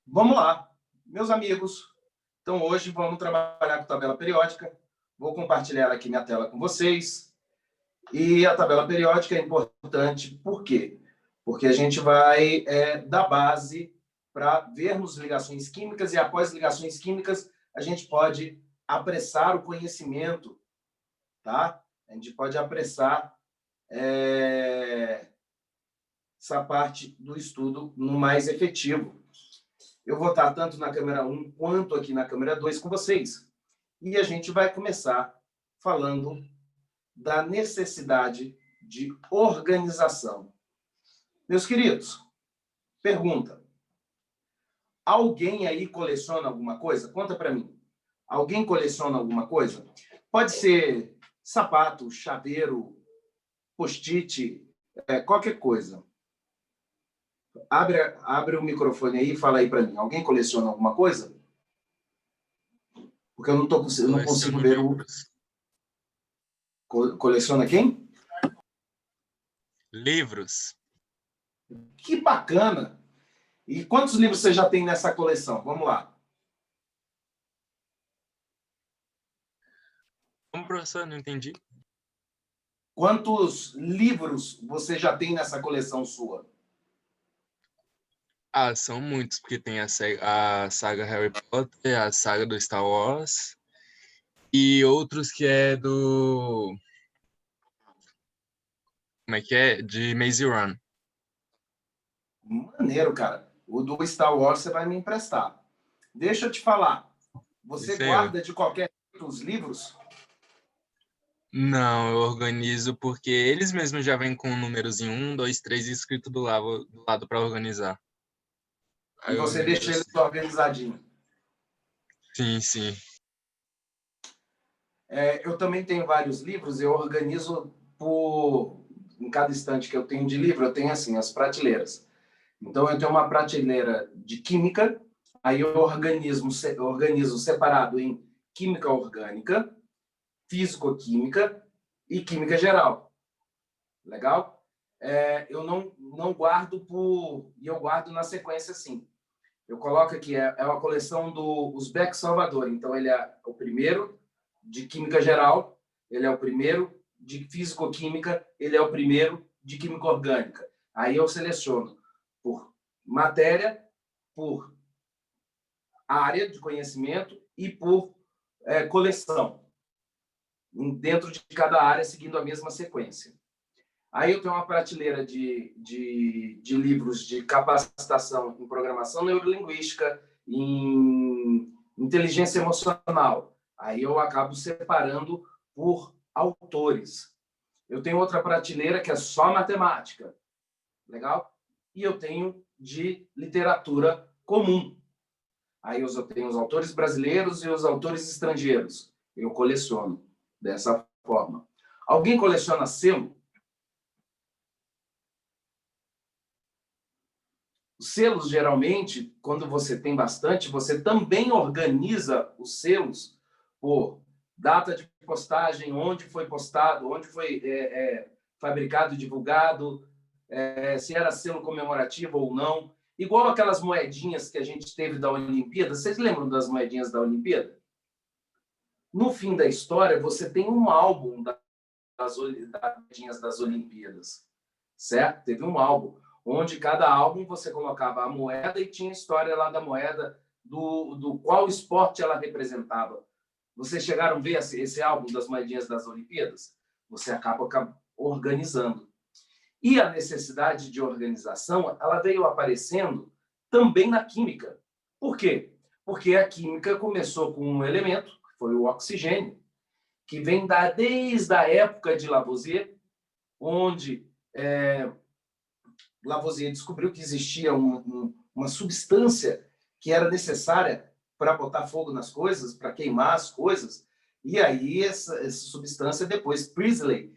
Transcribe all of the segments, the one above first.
Vamos lá, meus amigos. Então, hoje vamos trabalhar com tabela periódica. Vou compartilhar aqui minha tela com vocês. E a tabela periódica é importante, por quê? Porque a gente vai dar base para vermos ligações químicas e, após ligações químicas, a gente pode apressar o conhecimento, tá? A gente pode apressar essa parte do estudo no mais efetivo. Eu vou estar tanto na câmera 1 quanto aqui na câmera 2 com vocês. E a gente vai começar falando da necessidade de organização. Meus queridos, pergunta. Alguém aí coleciona alguma coisa? Conta para mim. Alguém coleciona alguma coisa? Pode ser sapato, chaveiro, post-it, qualquer coisa. Abre o microfone aí e fala aí para mim. Alguém coleciona alguma coisa? Porque eu não consigo ver livros. Coleciona quem? Livros. Que bacana! E quantos livros você já tem nessa coleção? Vamos lá. Como, professor? Não entendi. Quantos livros você já tem nessa coleção sua? São muitos, porque tem a saga Harry Potter, a saga do Star Wars e outros que é do... Como é que é? De Maze Run. Maneiro, cara. O do Star Wars você vai me emprestar. Deixa eu te falar. Você guarda de qualquer jeito os livros? Não, eu organizo porque eles mesmos já vêm com um númerozinho 1, 2, 3 escrito do lado para organizar. E você deixa eles organizadinhos? Sim, sim. Eu também tenho vários livros, eu organizo em cada estante que eu tenho de livro, eu tenho assim, as prateleiras. Então, eu tenho uma prateleira de química, aí eu organizo separado em química orgânica, físico-química e química geral. Legal? Eu não guardo e eu guardo na sequência assim. Eu coloco aqui, é uma coleção do Uzbek Salvador. Então, ele é o primeiro de química geral, ele é o primeiro de físico-química, ele é o primeiro de química orgânica. Aí eu seleciono por matéria, por área de conhecimento e por coleção, dentro de cada área, seguindo a mesma sequência. Aí eu tenho uma prateleira de livros de capacitação em programação neurolinguística, em inteligência emocional. Aí eu acabo separando por autores. Eu tenho outra prateleira que é só matemática. Legal? E eu tenho de literatura comum. Aí eu tenho os autores brasileiros e os autores estrangeiros. Eu coleciono dessa forma. Alguém coleciona selo? Os selos, geralmente, quando você tem bastante, você também organiza os selos por data de postagem, onde foi postado, onde foi fabricado e divulgado, se era selo comemorativo ou não. Igual aquelas moedinhas que a gente teve da Olimpíada. Vocês lembram das moedinhas da Olimpíada? No fim da história, você tem um álbum das moedinhas das Olimpíadas, certo? Teve um álbum, onde cada álbum você colocava a moeda e tinha a história lá da moeda, do qual esporte ela representava. Vocês chegaram a ver esse álbum das moedinhas das Olimpíadas? Você acaba organizando. E a necessidade de organização, ela veio aparecendo também na química. Por quê? Porque a química começou com um elemento, que foi o oxigênio, que vem desde a época de Lavoisier, onde Lavoisier descobriu que existia uma substância que era necessária para botar fogo nas coisas, para queimar as coisas. E aí essa substância, depois Priestley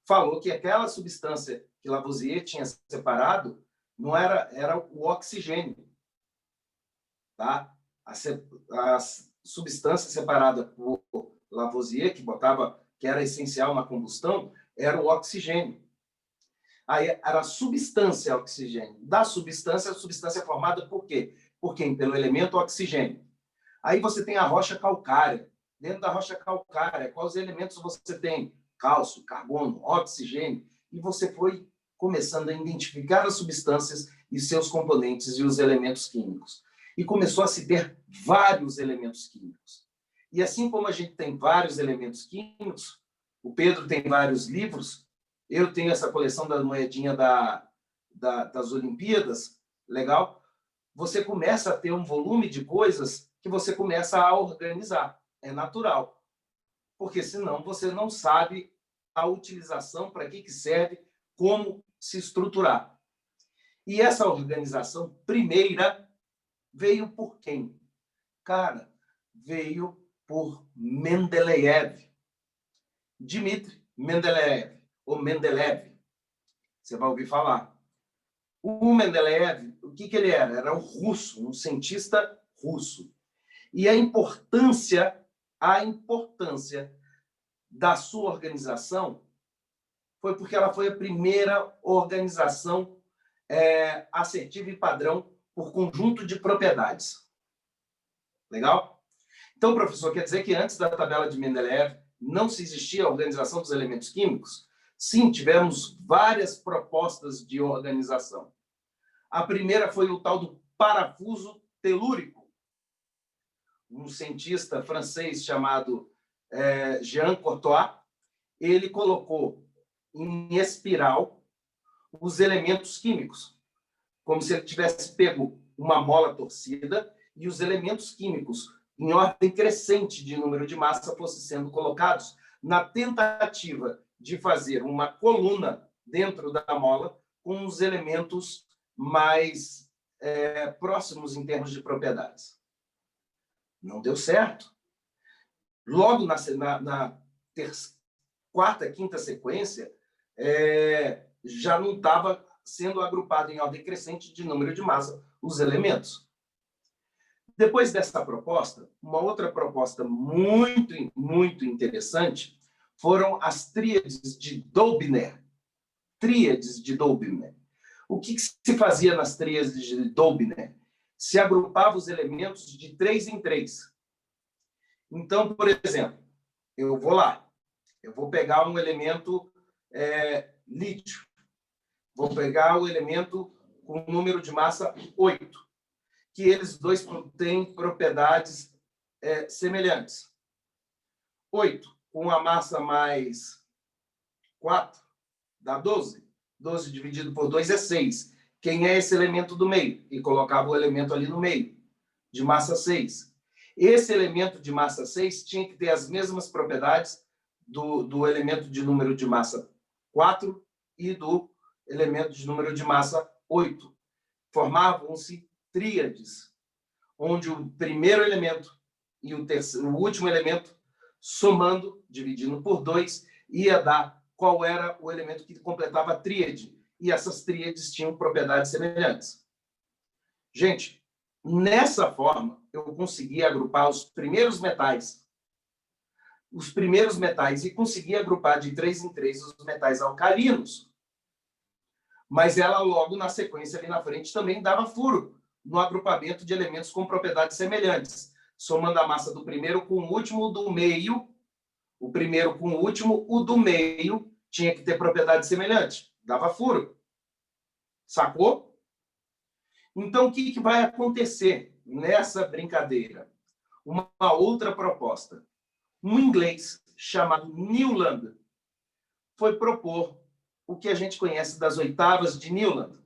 falou que aquela substância que Lavoisier tinha separado não era o oxigênio. Tá? A substância separada por Lavoisier, que era essencial na combustão, era o oxigênio. Aí era a substância oxigênio. Da substância, a substância é formada por quê? Por quem? Pelo elemento oxigênio. Aí você tem a rocha calcária. Dentro da rocha calcária, quais elementos você tem? Cálcio, carbono, oxigênio. E você foi começando a identificar as substâncias e seus componentes e os elementos químicos. E começou a se ter vários elementos químicos. E assim como a gente tem vários elementos químicos, o Pedro tem vários livros, eu tenho essa coleção da moedinha das Olimpíadas, legal? Você começa a ter um volume de coisas que você começa a organizar. É natural. Porque senão você não sabe a utilização, para que serve, como se estruturar. E essa organização primeira veio por quem? Cara, veio por Mendeleev. Dmitri Mendeleev, ou Mendeleev. Você vai ouvir falar. O Mendeleev, o que ele era? Era um russo, um cientista russo. E a importância da sua organização foi porque ela foi a primeira organização assertiva e padrão por conjunto de propriedades. Legal? Então, professor, quer dizer que antes da tabela de Mendeleev não se existia a organização dos elementos químicos? Sim, tivemos várias propostas de organização. A primeira foi o tal do parafuso telúrico. Um cientista francês chamado Jean Courtois, ele colocou em espiral os elementos químicos, como se ele tivesse pego uma mola torcida e os elementos químicos, em ordem crescente de número de massa, fossem sendo colocados na tentativa de fazer uma coluna dentro da mola com os elementos mais próximos em termos de propriedades. Não deu certo. Logo na quarta, quinta sequência, já não estava sendo agrupado em ordem crescente de número de massa os elementos. Depois dessa proposta, uma outra proposta muito, muito interessante foram as tríades de Dobiner. Tríades de Dobiner. O que se fazia nas tríades de Dobiner? Se agrupava os elementos de 3 em 3. Então, por exemplo, eu vou pegar um elemento lítio, vou pegar o elemento com número de massa 8, que eles dois têm propriedades semelhantes. 8 com a massa mais 4 dá 12. 12 dividido por 2 é 6. Quem é esse elemento do meio? E colocava o elemento ali no meio, de massa 6. Esse elemento de massa 6 tinha que ter as mesmas propriedades do elemento de número de massa 4 e do elemento de número de massa 8. Formavam-se tríades, onde o primeiro elemento e o último elemento, somando, dividindo por 2, ia dar qual era o elemento que completava a tríade. E essas tríades tinham propriedades semelhantes. Gente, nessa forma, eu consegui agrupar os primeiros metais e consegui agrupar de 3 em 3 os metais alcalinos. Mas ela, logo na sequência, ali na frente, também dava furo no agrupamento de elementos com propriedades semelhantes, somando a massa do primeiro com o último do meio, o primeiro com o último, o do meio tinha que ter propriedade semelhante, dava furo. Sacou? Então, o que vai acontecer nessa brincadeira? Uma outra proposta. Um inglês chamado Newland foi propor o que a gente conhece das oitavas de Newland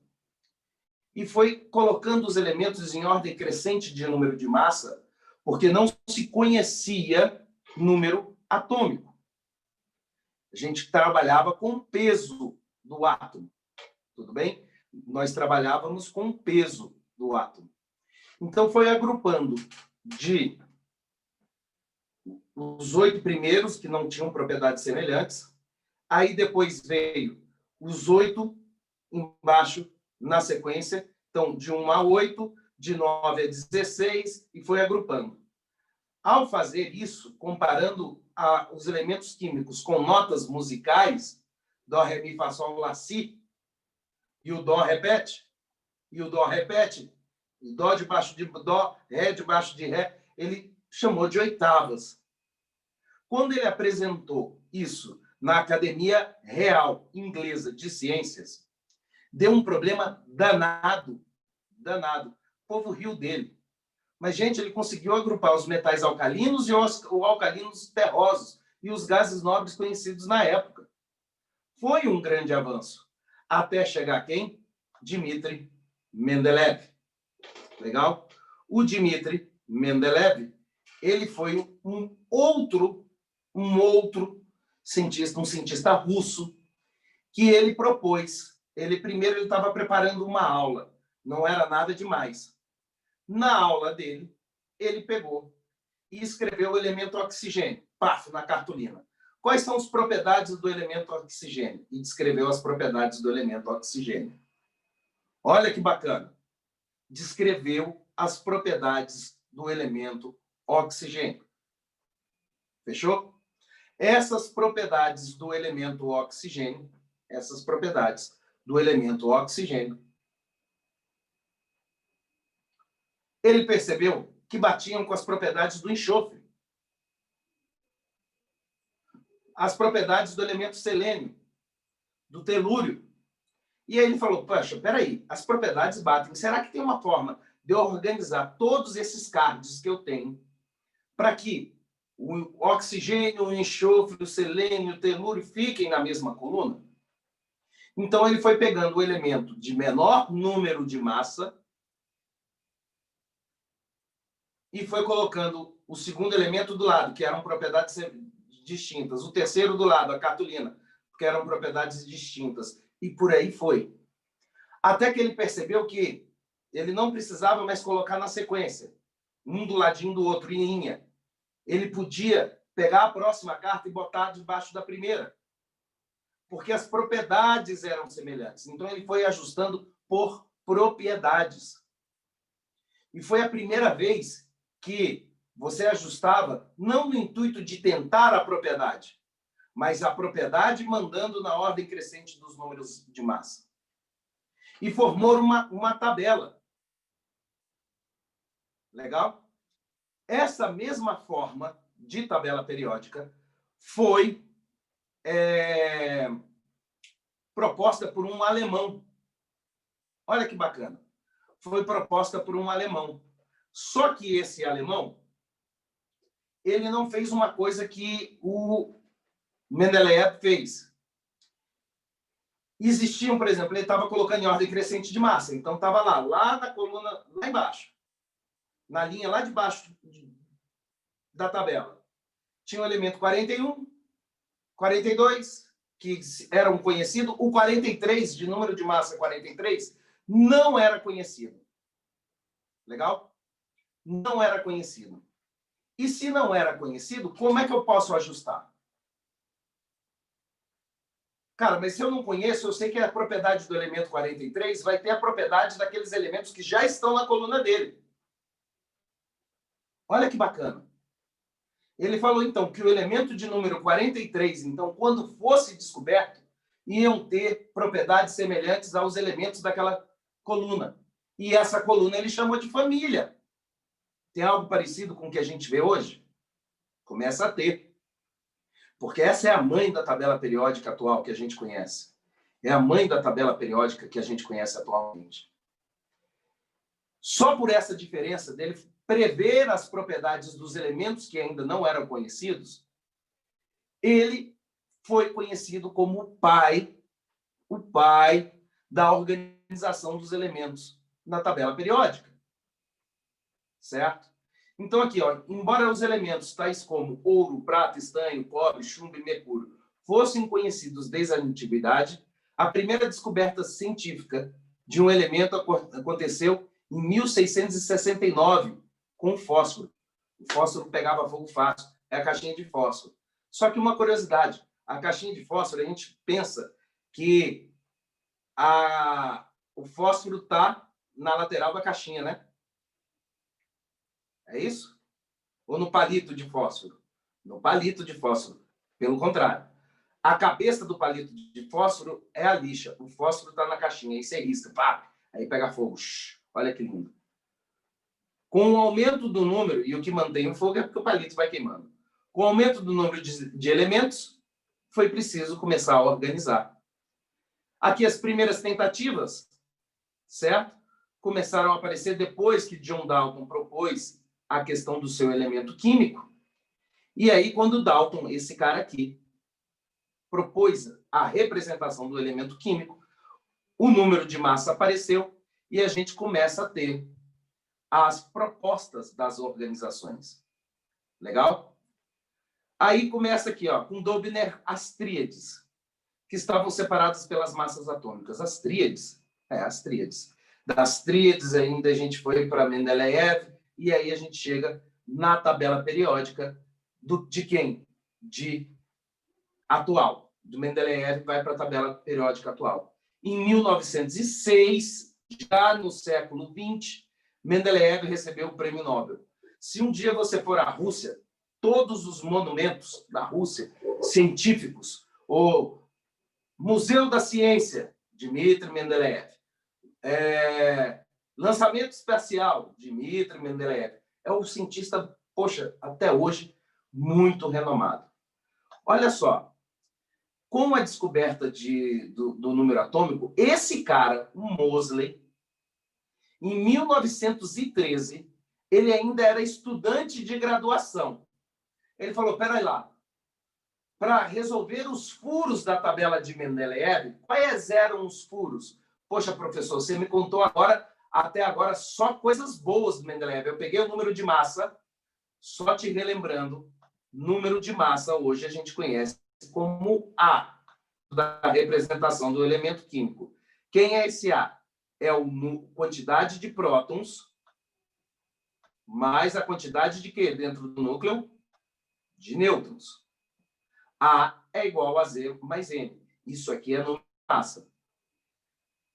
e foi colocando os elementos em ordem crescente de número de massa, porque não se conhecia número atômico. A gente trabalhava com o peso do átomo, tudo bem? Nós trabalhávamos com o peso do átomo. Então, foi agrupando de os 8 primeiros, que não tinham propriedades semelhantes, aí depois veio os 8 embaixo, na sequência, então, de 1 a 8, de 9 a 16, e foi agrupando. Ao fazer isso, comparando os elementos químicos com notas musicais, Dó, Ré, Mi, Fá, Sol, Lá, Si, e o Dó repete, Dó debaixo de dó, ré debaixo de ré. Ele chamou de oitavas. Quando ele apresentou isso na Academia Real Inglesa de Ciências, deu um problema danado. Danado. O povo riu dele. Mas, gente, ele conseguiu agrupar os metais alcalinos e os alcalinos terrosos e os gases nobres conhecidos na época. Foi um grande avanço. Até chegar quem? Dmitri Mendeleev. Legal? O Dmitri Mendeleev, ele foi um outro cientista, um cientista russo, que ele propôs. Primeiro ele estava preparando uma aula. Não era nada demais. Na aula dele, ele pegou e escreveu o elemento oxigênio, paf, na cartolina. Quais são as propriedades do elemento oxigênio? E descreveu as propriedades do elemento oxigênio. Olha que bacana. Descreveu as propriedades do elemento oxigênio. Fechou? Essas propriedades do elemento oxigênio, ele percebeu que batiam com as propriedades do enxofre, as propriedades do elemento selênio, do telúrio. E aí ele falou, poxa, peraí, as propriedades batem. Será que tem uma forma de eu organizar todos esses cards que eu tenho para que o oxigênio, o enxofre, o selênio, o telúrio fiquem na mesma coluna? Então, ele foi pegando o elemento de menor número de massa e foi colocando o segundo elemento do lado, que eram propriedades distintas. O terceiro do lado, a cartolina, que eram propriedades distintas. E por aí foi. Até que ele percebeu que ele não precisava mais colocar na sequência, um do ladinho do outro, em linha. Ele podia pegar a próxima carta e botar debaixo da primeira, porque as propriedades eram semelhantes. Então, ele foi ajustando por propriedades. E foi a primeira vez que você ajustava, não no intuito de tentar a propriedade, mas a propriedade mandando na ordem crescente dos números de massa. E formou uma tabela. Legal? Essa mesma forma de tabela periódica foi proposta por um alemão. Olha que bacana. Foi proposta por um alemão. Só que esse alemão, ele não fez uma coisa que o Mendeleev fez. Existiam, por exemplo, ele estava colocando em ordem crescente de massa. Então, estava lá na coluna, lá embaixo. Na linha lá de baixo da tabela. Tinha o elemento 41, 42, que eram conhecidos. O 43, de número de massa 43, não era conhecido. Legal? Não era conhecido. E se não era conhecido, como é que eu posso ajustar? Cara, mas se eu não conheço, eu sei que a propriedade do elemento 43 vai ter a propriedade daqueles elementos que já estão na coluna dele. Olha que bacana. Ele falou, então, que o elemento de número 43, então, quando fosse descoberto, iam ter propriedades semelhantes aos elementos daquela coluna. E essa coluna ele chamou de família. Tem algo parecido com o que a gente vê hoje? Começa a ter. Porque essa é a mãe da tabela periódica atual que a gente conhece. É a mãe da tabela periódica que a gente conhece atualmente. Só por essa diferença dele prever as propriedades dos elementos que ainda não eram conhecidos, ele foi conhecido como o pai da organização dos elementos na tabela periódica. Certo? Então, aqui, ó, embora os elementos tais como ouro, prata, estanho, cobre, chumbo e mercúrio fossem conhecidos desde a antiguidade, a primeira descoberta científica de um elemento aconteceu em 1669, com o fósforo. O fósforo pegava fogo fácil, é a caixinha de fósforo. Só que uma curiosidade, a caixinha de fósforo, a gente pensa que o fósforo está na lateral da caixinha, né? É isso? Ou no palito de fósforo? No palito de fósforo. Pelo contrário. A cabeça do palito de fósforo é a lixa. O fósforo está na caixinha. Aí você risca. Pá, aí pega fogo. Olha que lindo. Com o aumento do número, e o que mantém o fogo é porque o palito vai queimando. Com o aumento do número de elementos, foi preciso começar a organizar. Aqui as primeiras tentativas, certo? Começaram a aparecer depois que John Dalton propôs a questão do seu elemento químico. E aí, quando Dalton, esse cara aqui, propôs a representação do elemento químico, o número de massa apareceu e a gente começa a ter as propostas das organizações. Legal? Aí começa aqui, ó, com Dobner, as tríades, que estavam separadas pelas massas atômicas. As tríades. Das tríades ainda a gente foi para Mendeleev, e aí a gente chega na tabela periódica de quem? De atual. Do Mendeleev vai para a tabela periódica atual. Em 1906, já no século XX, Mendeleev recebeu o prêmio Nobel. Se um dia você for à Rússia, todos os monumentos da Rússia, científicos, o Museu da Ciência, Dmitry Mendeleev, lançamento espacial, Dmitry Mendeleev, é um cientista, poxa, até hoje, muito renomado. Olha só, com a descoberta do número atômico, esse cara, o Moseley, em 1913, ele ainda era estudante de graduação. Ele falou, peraí lá, para resolver os furos da tabela de Mendeleev, quais eram os furos? Poxa, professor, você me contou até agora, só coisas boas do Mendeleev. Eu peguei o número de massa, só te relembrando, número de massa hoje a gente conhece como A, da representação do elemento químico. Quem é esse A? É a quantidade de prótons mais a quantidade de quê dentro do núcleo? De nêutrons. A é igual a Z mais M. Isso aqui é número de massa.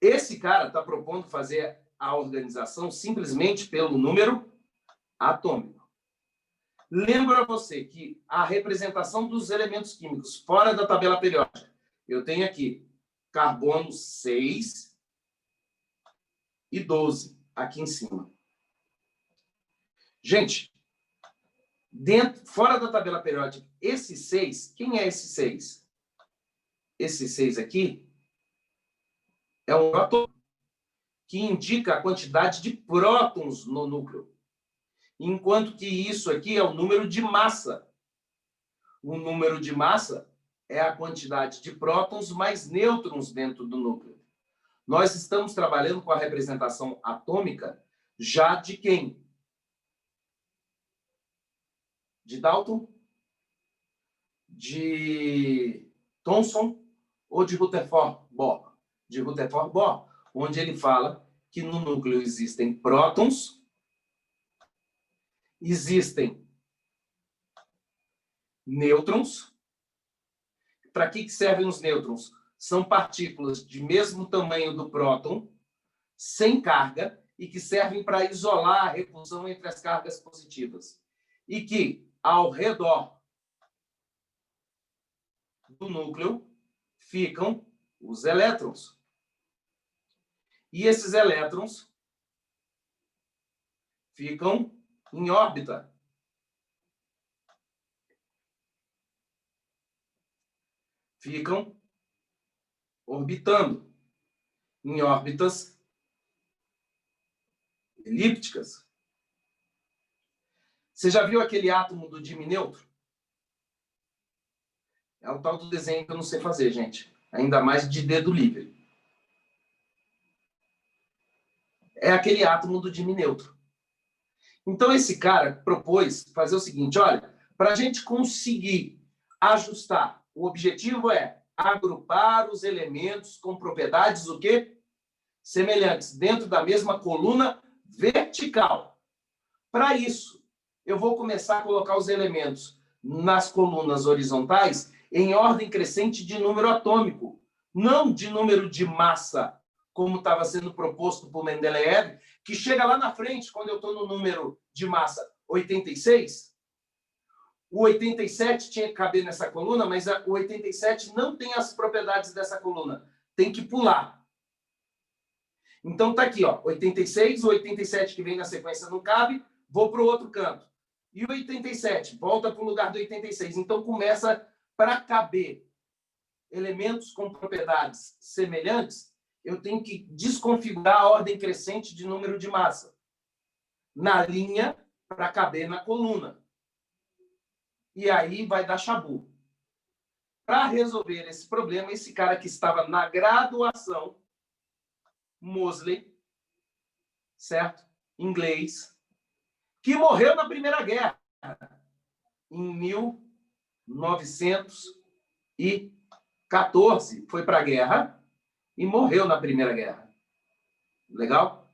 Esse cara está propondo fazer a organização simplesmente pelo número atômico. Lembra você que a representação dos elementos químicos fora da tabela periódica, eu tenho aqui carbono 6 e 12 aqui em cima. Gente, fora da tabela periódica, esse 6, quem é esse 6? Esse 6 aqui é um próton que indica a quantidade de prótons no núcleo. Enquanto que isso aqui é o número de massa. O número de massa é a quantidade de prótons mais nêutrons dentro do núcleo. Nós estamos trabalhando com a representação atômica já de quem? De Dalton? De Thomson? Ou de Rutherford Bohr? De Rutherford Bohr, onde ele fala que no núcleo existem prótons, existem nêutrons. Para que servem os nêutrons? São partículas de mesmo tamanho do próton, sem carga, e que servem para isolar a repulsão entre as cargas positivas. E que, ao redor do núcleo, ficam os elétrons. E esses elétrons ficam em órbita. Ficam orbitando em órbitas elípticas. Você já viu aquele átomo do dimineutro? É o tal do desenho que eu não sei fazer, gente. Ainda mais de dedo livre. É aquele átomo do dimineutro. Então, esse cara propôs fazer o seguinte, olha, para a gente conseguir ajustar, o objetivo é agrupar os elementos com propriedades o quê? Semelhantes, dentro da mesma coluna vertical. Para isso, eu vou começar a colocar os elementos nas colunas horizontais em ordem crescente de número atômico, não de número de massa, como estava sendo proposto por Mendeleev, que chega lá na frente, quando eu estou no número de massa 86, o 87 tinha que caber nessa coluna, mas o 87 não tem as propriedades dessa coluna. Tem que pular. Então tá aqui, ó, 86, o 87 que vem na sequência não cabe, vou para o outro canto. E o 87, volta para o lugar do 86. Então começa, para caber elementos com propriedades semelhantes, eu tenho que desconfigurar a ordem crescente de número de massa na linha para caber na coluna. E aí vai dar chabu. Para resolver esse problema, esse cara que estava na graduação, Moseley, certo? Inglês, que morreu na Primeira Guerra, em 1914, foi para a guerra e morreu na Primeira Guerra. Legal?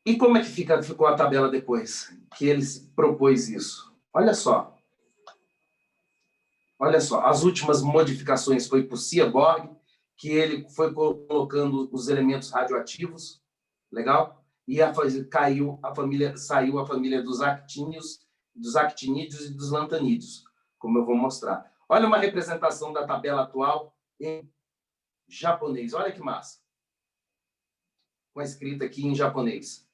E como é que ficou a tabela depois que ele propôs isso? Olha só. Olha só, as últimas modificações foi por Seaborg, que ele foi colocando os elementos radioativos, legal? E saiu a família dos actínios, dos actinídeos e dos lantanídeos, como eu vou mostrar. Olha uma representação da tabela atual em japonês. Olha que massa. Com a escrita aqui em japonês.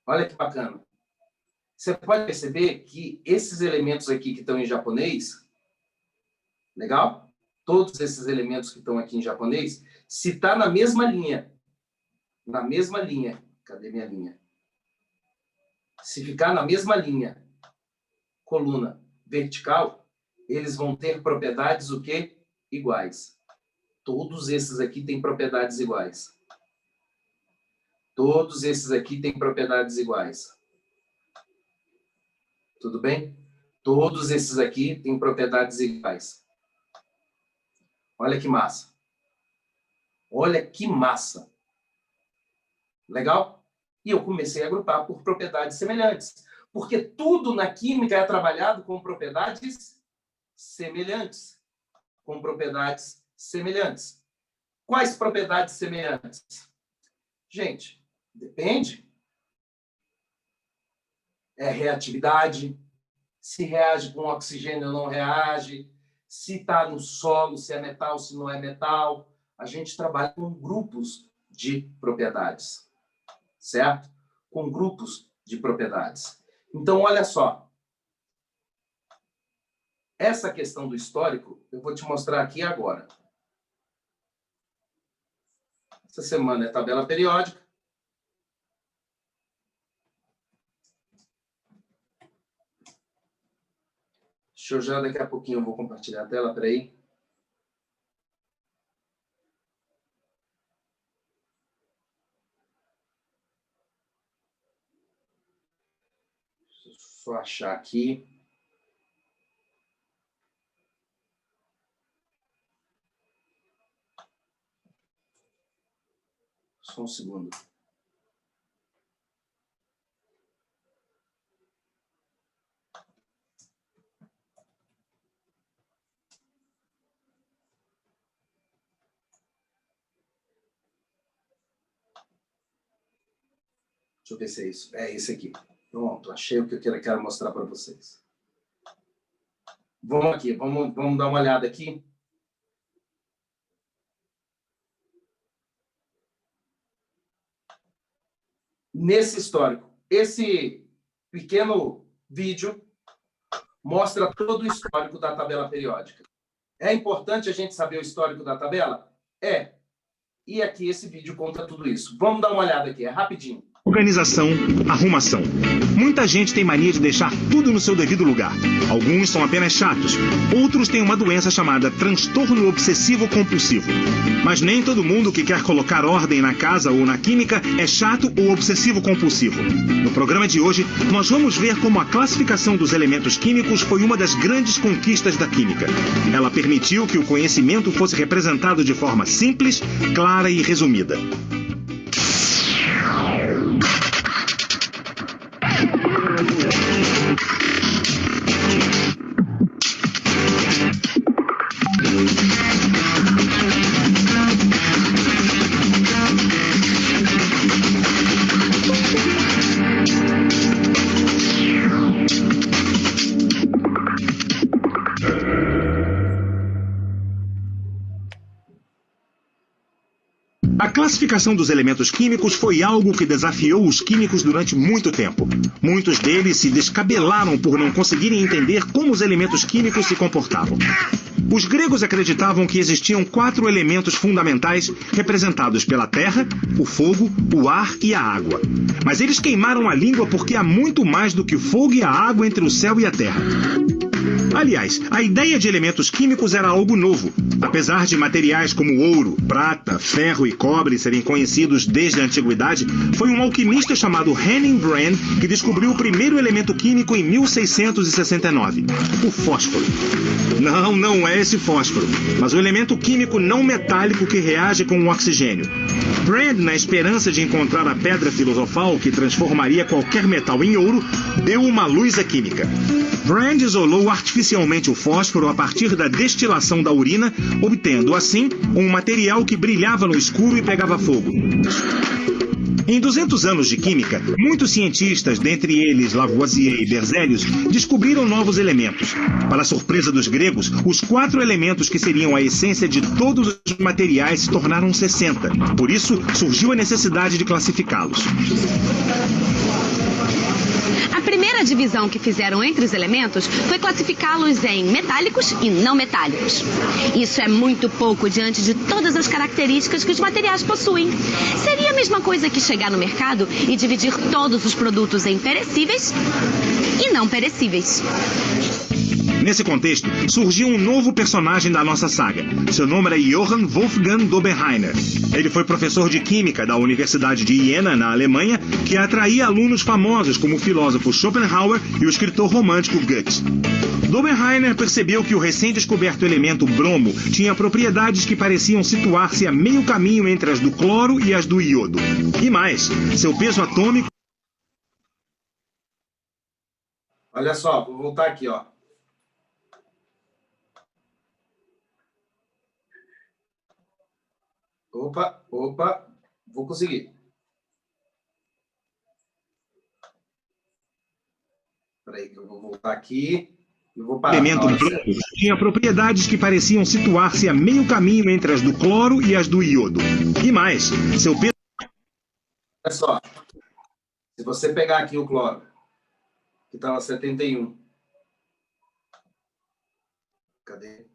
Olha que bacana. Você pode perceber que esses elementos aqui que estão em japonês, legal? Todos esses elementos que estão aqui em japonês, se está na mesma linha, cadê minha linha? Se ficar na mesma linha, coluna vertical, eles vão ter propriedades o quê? Iguais. Todos esses aqui têm propriedades iguais. Todos esses aqui têm propriedades iguais. Tudo bem? Todos esses aqui têm propriedades iguais. Olha que massa. Olha que massa. Legal? E eu comecei a agrupar por propriedades semelhantes. Porque tudo na química é trabalhado com propriedades semelhantes. Com propriedades semelhantes. Quais propriedades semelhantes? Gente, depende. É reatividade. Se reage com oxigênio ou não reage. Se está no solo, se é metal, se não é metal. A gente trabalha com grupos de propriedades. Certo? Com grupos de propriedades. Então, olha só. Essa questão do histórico, eu vou te mostrar aqui agora. Essa semana é tabela periódica. Deixa eu já, daqui a pouquinho, eu vou compartilhar a tela, peraí. Deixa eu só achar aqui. Só um segundo. Deixa eu ver se é isso. É esse aqui. Pronto, achei o que eu quero mostrar para vocês. Vamos aqui, vamos dar uma olhada aqui. Nesse histórico. Esse pequeno vídeo mostra todo o histórico da tabela periódica. É importante a gente saber o histórico da tabela? É. E aqui esse vídeo conta tudo isso. Vamos dar uma olhada aqui, é rapidinho. Organização, arrumação. Muita gente tem mania de deixar tudo no seu devido lugar. Alguns são apenas chatos. Outros têm uma doença chamada transtorno obsessivo-compulsivo. Mas nem todo mundo que quer colocar ordem na casa ou na química é chato ou obsessivo-compulsivo. No programa de hoje, nós vamos ver como a classificação dos elementos químicos foi uma das grandes conquistas da química. Ela permitiu que o conhecimento fosse representado de forma simples, clara e resumida. classificação dos elementos químicos foi algo que desafiou os químicos durante muito tempo. Muitos deles se descabelaram por não conseguirem entender como os elementos químicos se comportavam. Os gregos acreditavam que existiam 4 elementos fundamentais representados pela terra, o fogo, o ar e a água. Mas eles queimaram a língua porque há muito mais do que o fogo e a água entre o céu e a terra. Aliás, a ideia de elementos químicos era algo novo. Apesar de materiais como ouro, prata, ferro e cobre serem conhecidos desde a antiguidade, foi um alquimista chamado Henning Brand que descobriu o primeiro elemento químico em 1669, o fósforo. Não é esse fósforo, mas o elemento químico não metálico que reage com o oxigênio. Brand, na esperança de encontrar a pedra filosofal que transformaria qualquer metal em ouro, deu uma luz à química. Brand isolou artificialmente o fósforo a partir da destilação da urina, obtendo, assim, um material que brilhava no escuro e pegava fogo. Em 200 anos de química, muitos cientistas, dentre eles Lavoisier e Berzelius, descobriram novos elementos. Para a surpresa dos gregos, os 4 elementos que seriam a essência de todos os materiais se tornaram 60. Por isso, surgiu a necessidade de classificá-los. A primeira divisão que fizeram entre os elementos foi classificá-los em metálicos e não metálicos. Isso é muito pouco diante de todas as características que os materiais possuem. Seria a mesma coisa que chegar no mercado e dividir todos os produtos em perecíveis e não perecíveis. Nesse contexto, surgiu um novo personagem da nossa saga. Seu nome era Johann Wolfgang Dobenreiner. Ele foi professor de química da Universidade de Iena, na Alemanha, que atraía alunos famosos como o filósofo Schopenhauer e o escritor romântico Goethe. Dobenreiner percebeu que o recém-descoberto elemento bromo tinha propriedades que pareciam situar-se a meio caminho entre as do cloro e as do iodo. E mais, seu peso atômico... Olha só, vou voltar aqui, ó. Opa, vou conseguir. Espera aí que eu vou voltar aqui e vou parar. O elemento bromo tinha propriedades que pareciam situar-se a meio caminho entre as do cloro e as do iodo. E mais, seu peso... Olha só, se você pegar aqui o cloro, que estava 71. Cadê?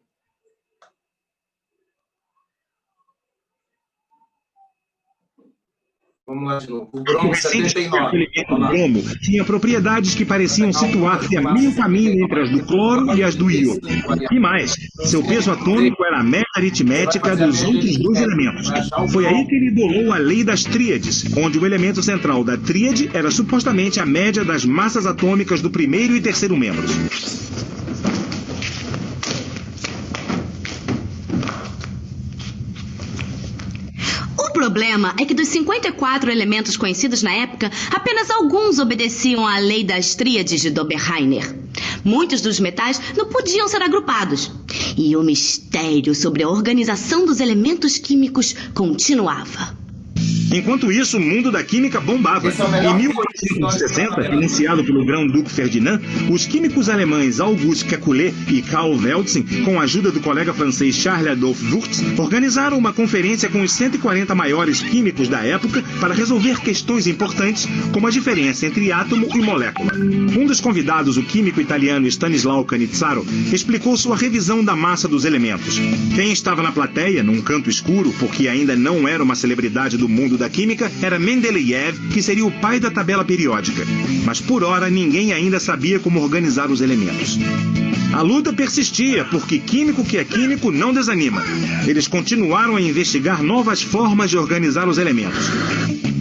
Vamos lá de novo. O bromo 79. O bromo tinha propriedades que pareciam situar-se a meio caminho entre as do cloro e as do iodo. E mais, seu peso atômico era a média aritmética dos outros 2 elementos. Foi aí que ele bolou a lei das tríades, onde o elemento central da tríade era supostamente a média das massas atômicas do primeiro e terceiro membros. O problema é que dos 54 elementos conhecidos na época, apenas alguns obedeciam à lei das tríades de Dobenreiner. Muitos dos metais não podiam ser agrupados. E o mistério sobre a organização dos elementos químicos continuava. Enquanto isso, o mundo da química bombava. Em 1860, iniciado pelo Grão-Duque Ferdinand, os químicos alemães Auguste Kekulé e Karl Weltzing, com a ajuda do colega francês Charles Adolphe Wurtz, organizaram uma conferência com os 140 maiores químicos da época para resolver questões importantes, como a diferença entre átomo e molécula. Um dos convidados, o químico italiano Stanislao Canizzaro, explicou sua revisão da massa dos elementos. Quem estava na plateia, num canto escuro, porque ainda não era uma celebridade do mundo da química, era Mendeleev, que seria o pai da tabela periódica. Mas por hora ninguém ainda sabia como organizar os elementos. A luta persistia, porque químico que é químico não desanima. Eles continuaram a investigar novas formas de organizar os elementos.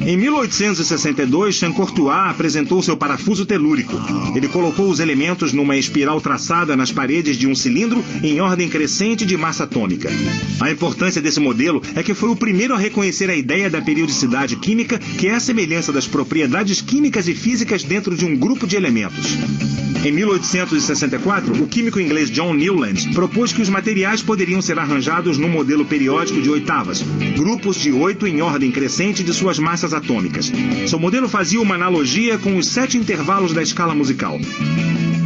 Em 1862, Champ-Courtois apresentou seu parafuso telúrico. Ele colocou os elementos numa espiral traçada nas paredes de um cilindro em ordem crescente de massa atômica. A importância desse modelo é que foi o primeiro a reconhecer a ideia da periodicidade química, que é a semelhança das propriedades químicas e físicas dentro de um grupo de elementos. Em 1864, o químico inglês John Newland propôs que os materiais poderiam ser arranjados num modelo periódico de oitavas, grupos de 8 em ordem crescente de suas massas atômicas. Seu modelo fazia uma analogia com os 7 intervalos da escala musical.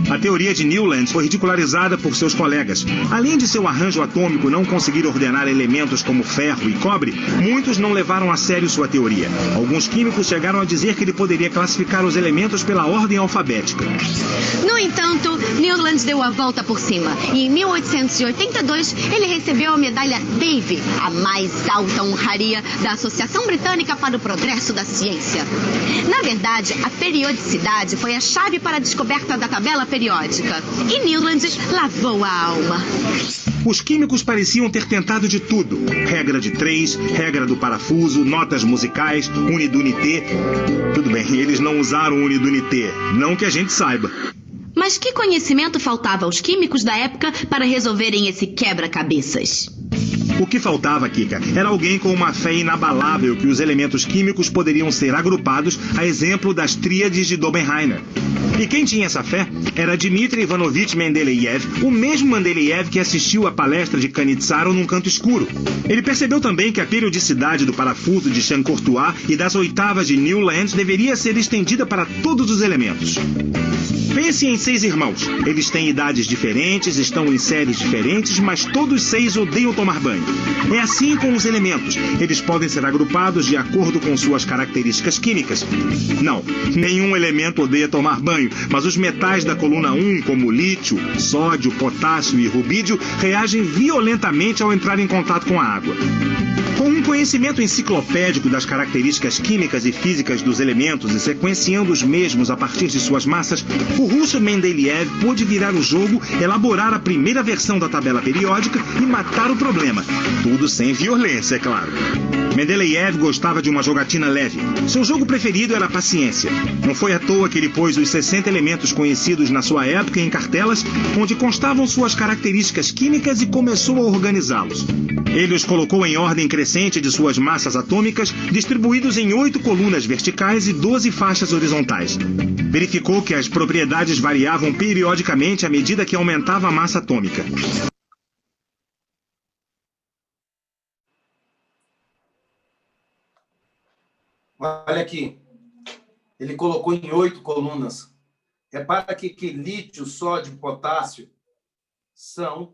A teoria de Newland foi ridicularizada por seus colegas. Além de seu arranjo atômico não conseguir ordenar elementos como ferro e cobre, muitos não levaram a sério sua teoria. Alguns químicos chegaram a dizer que ele poderia classificar os elementos pela ordem alfabética. No entanto, Newland deu a volta por cima e em 1882 ele recebeu a medalha Davy, a mais alta honraria da Associação Britânica para o Progresso da Ciência. Na verdade, a periodicidade foi a chave para a descoberta da tabela periódica e Newland lavou a alma. Os químicos pareciam ter tentado de tudo. Regra de 3, regra do parafuso, notas musicais, unidunité. Tudo bem, eles não usaram unidunité, não que a gente saiba. Mas que conhecimento faltava aos químicos da época para resolverem esse quebra-cabeças? O que faltava, Kika, era alguém com uma fé inabalável que os elementos químicos poderiam ser agrupados a exemplo das tríades de Dombenheimer. E quem tinha essa fé era Dmitri Ivanovich Mendeleev, o mesmo Mendeleev que assistiu à palestra de Cannizzaro num canto escuro. Ele percebeu também que a periodicidade do parafuso de Champ-Courtois e das oitavas de Newland deveria ser estendida para todos os elementos. Pense em 6 irmãos. Eles têm idades diferentes, estão em séries diferentes, mas todos 6 odeiam tomar banho. É assim com os elementos. Eles podem ser agrupados de acordo com suas características químicas. Não, nenhum elemento odeia tomar banho, mas os metais da coluna 1, como lítio, sódio, potássio e rubídio, reagem violentamente ao entrar em contato com a água. Com um conhecimento enciclopédico das características químicas e físicas dos elementos e sequenciando os mesmos a partir de suas massas, o russo Mendeleev pôde virar o jogo, elaborar a primeira versão da tabela periódica e matar o problema. Tudo sem violência, é claro. Mendeleev gostava de uma jogatina leve. Seu jogo preferido era a paciência. Não foi à toa que ele pôs os 60 elementos conhecidos na sua época em cartelas, onde constavam suas características químicas e começou a organizá-los. Ele os colocou em ordem crescente de suas massas atômicas, distribuídos em 8 colunas verticais e 12 faixas horizontais. Verificou que as propriedades variavam periodicamente à medida que aumentava a massa atômica. Olha aqui, ele colocou em 8 colunas. Repara que lítio, sódio e potássio são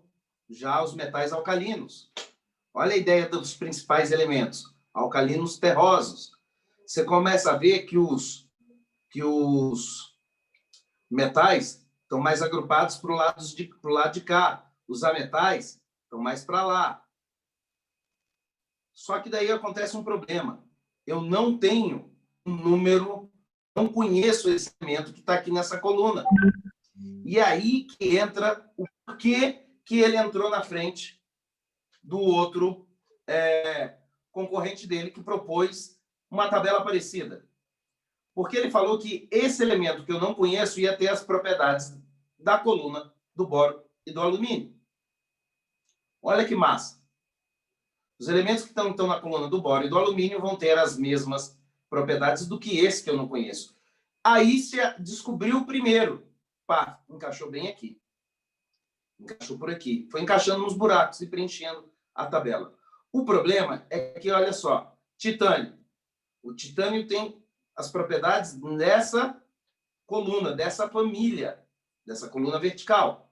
já os metais alcalinos. Olha a ideia dos principais elementos, alcalinos terrosos. Você começa a ver que os metais estão mais agrupados para o lado de cá. Os ametais estão mais para lá. Só que daí acontece um problema. Eu não tenho um número, não conheço esse elemento que está aqui nessa coluna. E aí que entra o porquê que ele entrou na frente do outro concorrente dele que propôs uma tabela parecida. Porque ele falou que esse elemento que eu não conheço ia ter as propriedades da coluna do boro e do alumínio. Olha que massa. Os elementos que estão, então, na coluna do boro e do alumínio vão ter as mesmas propriedades do que esse que eu não conheço. Aí se descobriu o primeiro. Pá, encaixou bem aqui. Encaixou por aqui. Foi encaixando nos buracos e preenchendo a tabela. O problema é que, olha só, titânio. O titânio tem as propriedades dessa coluna, dessa família, dessa coluna vertical.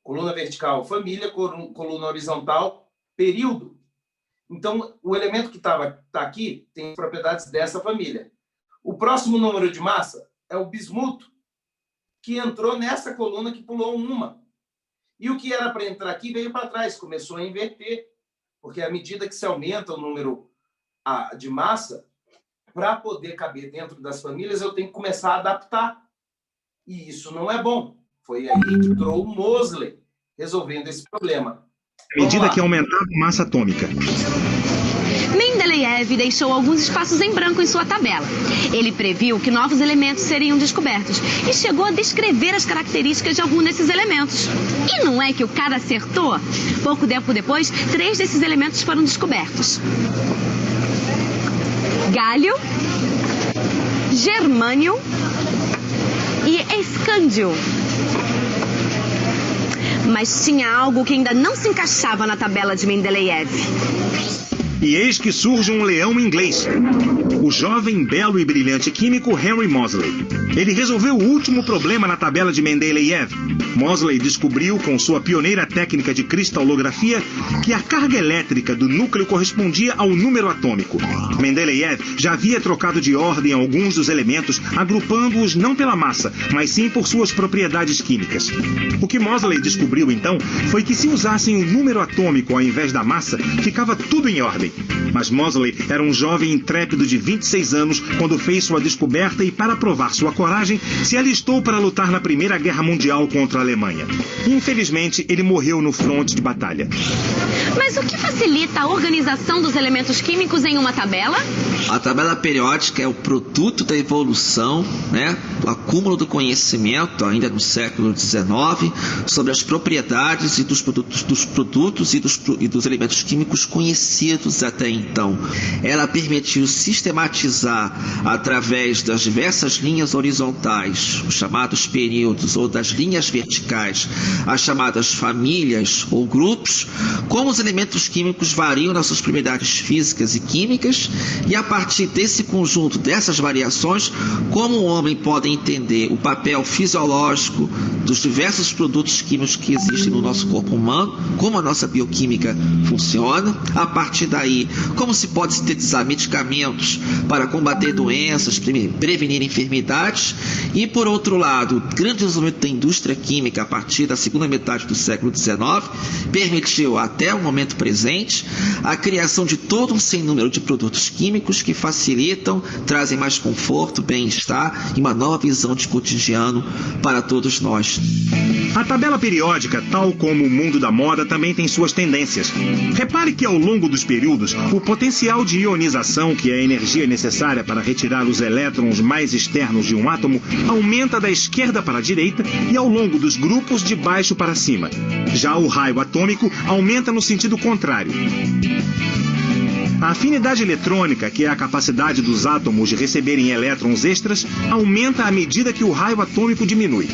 Coluna vertical, família, coluna horizontal, período. Então, o elemento que está aqui tem as propriedades dessa família. O próximo número de massa é o bismuto, que entrou nessa coluna que pulou uma. E o que era para entrar aqui veio para trás, começou a inverter. Porque à medida que se aumenta o número de massa, para poder caber dentro das famílias, eu tenho que começar a adaptar. E isso não é bom. Foi aí que entrou o Moseley, resolvendo esse problema. À medida que aumentava a massa atômica. Mendeleev deixou alguns espaços em branco em sua tabela. Ele previu que novos elementos seriam descobertos e chegou a descrever as características de algum desses elementos. E não é que o cara acertou? Pouco tempo depois, 3 desses elementos foram descobertos: gálio, germânio e escândio. Mas tinha algo que ainda não se encaixava na tabela de Mendeleev. E eis que surge um leão inglês, o jovem, belo e brilhante químico Henry Moseley. Ele resolveu o último problema na tabela de Mendeleev. Moseley descobriu, com sua pioneira técnica de cristalografia, que a carga elétrica do núcleo correspondia ao número atômico. Mendeleev já havia trocado de ordem alguns dos elementos, agrupando-os não pela massa, mas sim por suas propriedades químicas. O que Moseley descobriu, então, foi que se usassem o número atômico ao invés da massa, ficava tudo em ordem. Mas Moseley era um jovem intrépido de 26 anos quando fez sua descoberta e, para provar sua coragem, se alistou para lutar na Primeira Guerra Mundial contra a Alemanha. Infelizmente, ele morreu no fronte de batalha. Mas o que facilita a organização dos elementos químicos em uma tabela? A tabela periódica é o produto da evolução, né? O acúmulo do conhecimento, ainda no século XIX, sobre as propriedades e dos produtos e dos elementos químicos conhecidos até então. Ela permitiu sistematizar, através das diversas linhas horizontais, os chamados períodos, ou das linhas verticais, as chamadas famílias ou grupos, como os elementos químicos variam nas suas propriedades físicas e químicas, e a partir desse conjunto, dessas variações, como o homem pode entender o papel fisiológico dos diversos produtos químicos que existem no nosso corpo humano, como a nossa bioquímica funciona, a partir daí, como se pode sintetizar medicamentos para combater doenças, prevenir enfermidades, e por outro lado, o grande desenvolvimento da indústria química a partir da segunda metade do século XIX permitiu até o momento presente a criação de todo um sem número de produtos químicos que facilitam, trazem mais conforto, bem-estar e uma nova visão de cotidiano para todos nós. A tabela periódica, tal como o mundo da moda, também tem suas tendências. Repare que ao longo dos períodos, o potencial de ionização, que é a energia necessária para retirar os elétrons mais externos de um átomo, aumenta da esquerda para a direita e ao longo dos grupos de baixo para cima. Já o raio atômico aumenta no sentido contrário. A afinidade eletrônica, que é a capacidade dos átomos de receberem elétrons extras, aumenta à medida que o raio atômico diminui.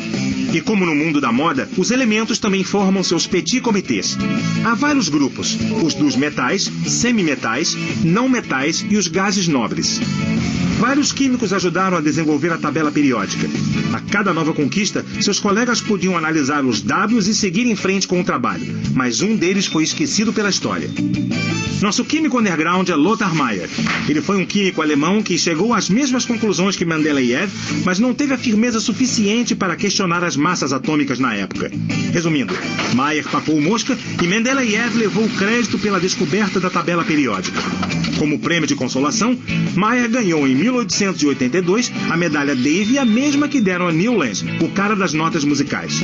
E como no mundo da moda, os elementos também formam seus petit comitês. Há vários grupos: os dos metais, semimetais, não metais e os gases nobres. Vários químicos ajudaram a desenvolver a tabela periódica. A cada nova conquista, seus colegas podiam analisar os dados e seguir em frente com o trabalho, mas um deles foi esquecido pela história. Nosso químico underground é Lothar Meyer. Ele foi um químico alemão que chegou às mesmas conclusões que Mendeleev, mas não teve a firmeza suficiente para questionar as massas atômicas na época. Resumindo, Meyer papou mosca e Mendeleev levou o crédito pela descoberta da tabela periódica. Como prêmio de consolação, Meyer ganhou em 1882 a medalha Davy, a mesma que deram a Newlands, o cara das notas musicais.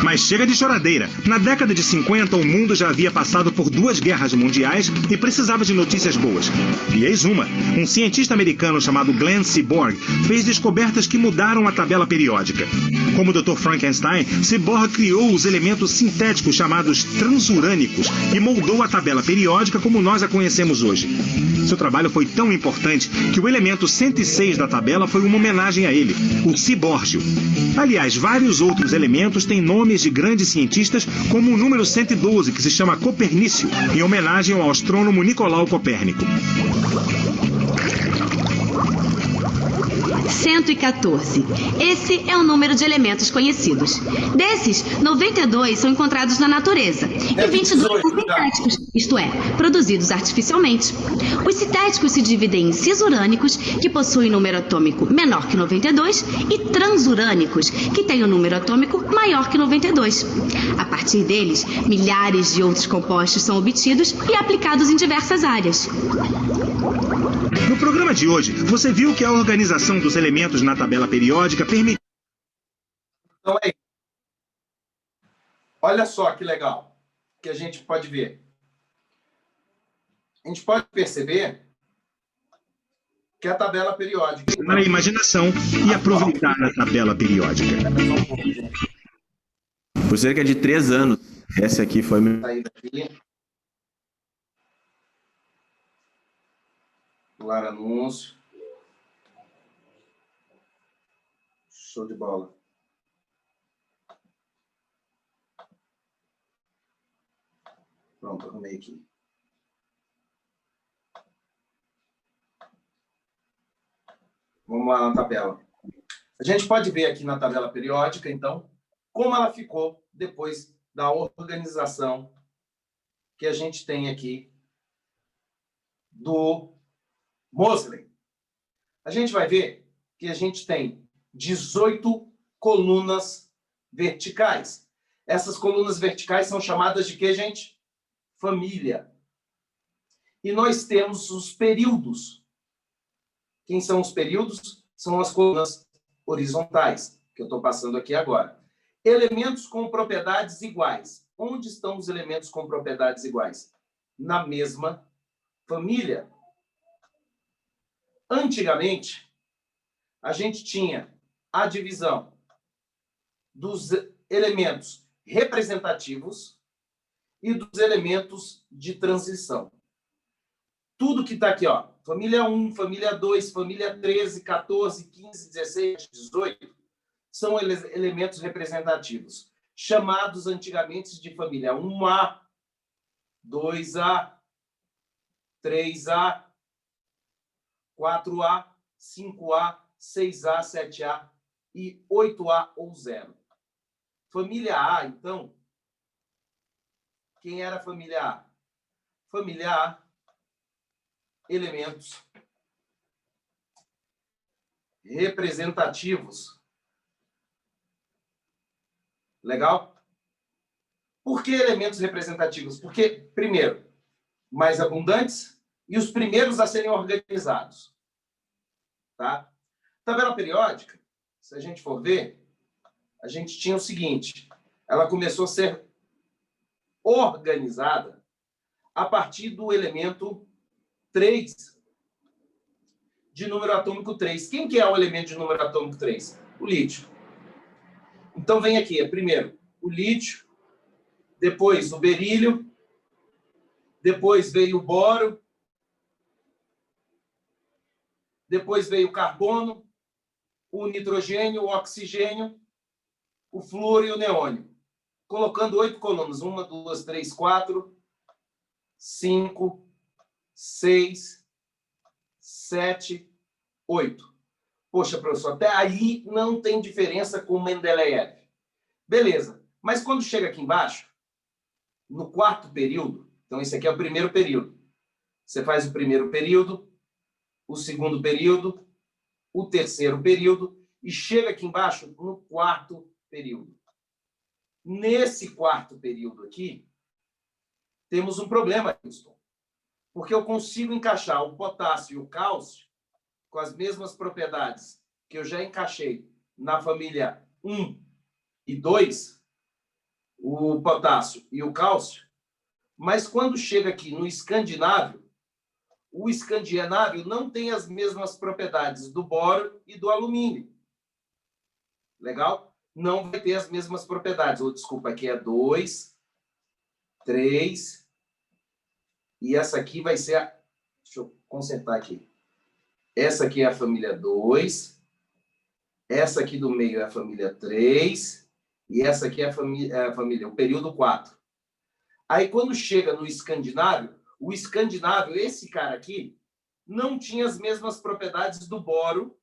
Mas chega de choradeira. Na década de 50, o mundo já havia passado por 2 guerras mundiais e precisava de notícias boas. E eis uma. Um cientista americano chamado Glenn Seaborg fez descobertas que mudaram a tabela periódica. Como o Dr. Frankenstein, Seaborg criou os elementos sintéticos chamados transurânicos e moldou a tabela periódica como nós a conhecemos hoje. Seu trabalho foi tão importante que o elemento 106 da tabela foi uma homenagem a ele, o cibórgio. Aliás, vários outros elementos têm nomes de grandes cientistas, como o número 112, que se chama Copernício, em homenagem ao astrônomo Nicolau Copérnico. 114. Esse é o número de elementos conhecidos. Desses, 92 são encontrados na natureza e 22 são sintéticos, isto é, produzidos artificialmente. Os sintéticos se dividem em cisurânicos, que possuem número atômico menor que 92, e transurânicos, que têm um número atômico maior que 92. A partir deles, milhares de outros compostos são obtidos e aplicados em diversas áreas. No programa de hoje, você viu que a organização dos elementos na tabela periódica permite... Então é isso. Olha só que legal que a gente pode ver. A gente pode perceber que a tabela periódica... Para a imaginação e aproveitar a tabela periódica. Por cerca de 3 anos, essa aqui foi minha... Sair daqui. Pular anúncio. Show de bola. Pronto, arrumei aqui. Vamos lá na tabela. A gente pode ver aqui na tabela periódica, então, como ela ficou depois da organização que a gente tem aqui do Moseley. A gente vai ver que a gente tem 18 colunas verticais. Essas colunas verticais são chamadas de quê, gente? Família. E nós temos os períodos. Quem são os períodos? São as colunas horizontais, que eu estou passando aqui agora. Elementos com propriedades iguais. Onde estão os elementos com propriedades iguais? Na mesma família. Antigamente, a gente tinha a divisão dos elementos representativos e dos elementos de transição. Tudo que está aqui, ó, família 1, família 2, família 13, 14, 15, 16, 18, são elementos representativos, chamados antigamente de família 1A, 2A, 3A, 4A, 5A, 6A, 7A e 8A ou 0. Família A, então, quem era a família A? Família A, elementos representativos. Legal? Por que elementos representativos? Porque, primeiro, mais abundantes e os primeiros a serem organizados. Tá? Tabela periódica, se a gente for ver, a gente tinha o seguinte, ela começou a ser organizada a partir do elemento 3, de número atômico 3. Quem que é o elemento de número atômico 3? O lítio. Então, vem aqui, primeiro, o lítio, depois o berílio, depois veio o boro, depois veio o carbono, o nitrogênio, o oxigênio, o flúor e o neônio. Colocando 8 colunas. 1, 2, 3, 4, 5, 6, 7, 8. Poxa, professor, até aí não tem diferença com o Mendeleev. Beleza. Mas quando chega aqui embaixo, no quarto período, então esse aqui é o primeiro período. Você faz o primeiro período, o segundo período, o terceiro período e chega aqui embaixo no quarto período. Nesse quarto período aqui, temos um problema, Houston, porque eu consigo encaixar o potássio e o cálcio com as mesmas propriedades que eu já encaixei na família 1 e 2, o potássio e o cálcio, mas quando chega aqui no escandinávio, o escandinávio não tem as mesmas propriedades do boro e do alumínio. Legal? Não vai ter as mesmas propriedades. Oh, desculpa, aqui é 2, 3, e essa aqui vai ser a... Deixa eu consertar aqui. Essa aqui é a família 2, essa aqui do meio é a família 3, e essa aqui é a família, o período 4. Aí, quando chega no escandinávio, o escandinávio, esse cara aqui, não tinha as mesmas propriedades do boro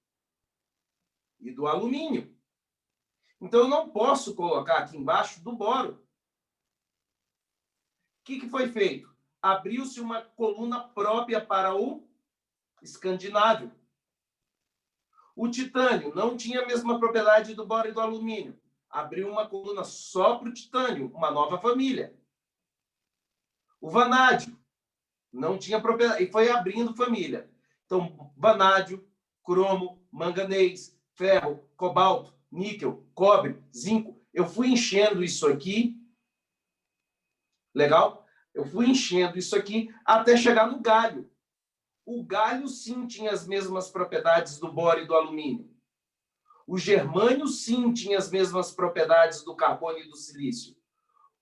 e do alumínio. Então, eu não posso colocar aqui embaixo do boro. O que foi feito? Abriu-se uma coluna própria para o escandinávio. O titânio não tinha a mesma propriedade do boro e do alumínio. Abriu uma coluna só para o titânio, uma nova família. O vanádio não tinha propriedade, e foi abrindo família. Então, vanádio, cromo, manganês, ferro, cobalto, níquel, cobre, zinco. Eu fui enchendo isso aqui. Legal? Eu fui enchendo isso aqui até chegar no galho. O galho, sim, tinha as mesmas propriedades do boro e do alumínio. O germânio, sim, tinha as mesmas propriedades do carbono e do silício.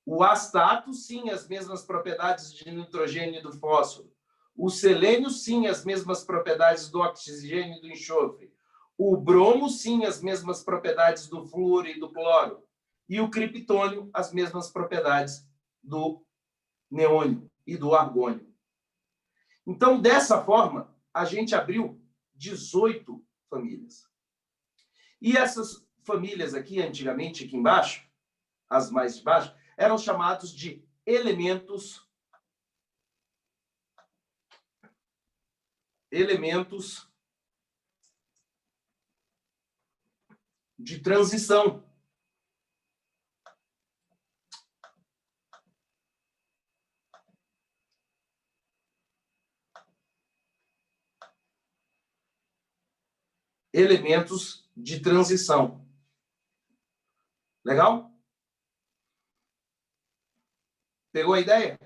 O astato, sim, as mesmas propriedades de nitrogênio e do fósforo. O selênio, sim, as mesmas propriedades do oxigênio e do enxofre. O bromo, sim, as mesmas propriedades do flúor e do cloro. E o criptônio, as mesmas propriedades do neônio e do argônio. Então, dessa forma, a gente abriu 18 famílias. E essas famílias aqui, antigamente, aqui embaixo, as mais de baixo, eram chamados de elementos de transição. Elementos de transição. Legal? Pegou a ideia?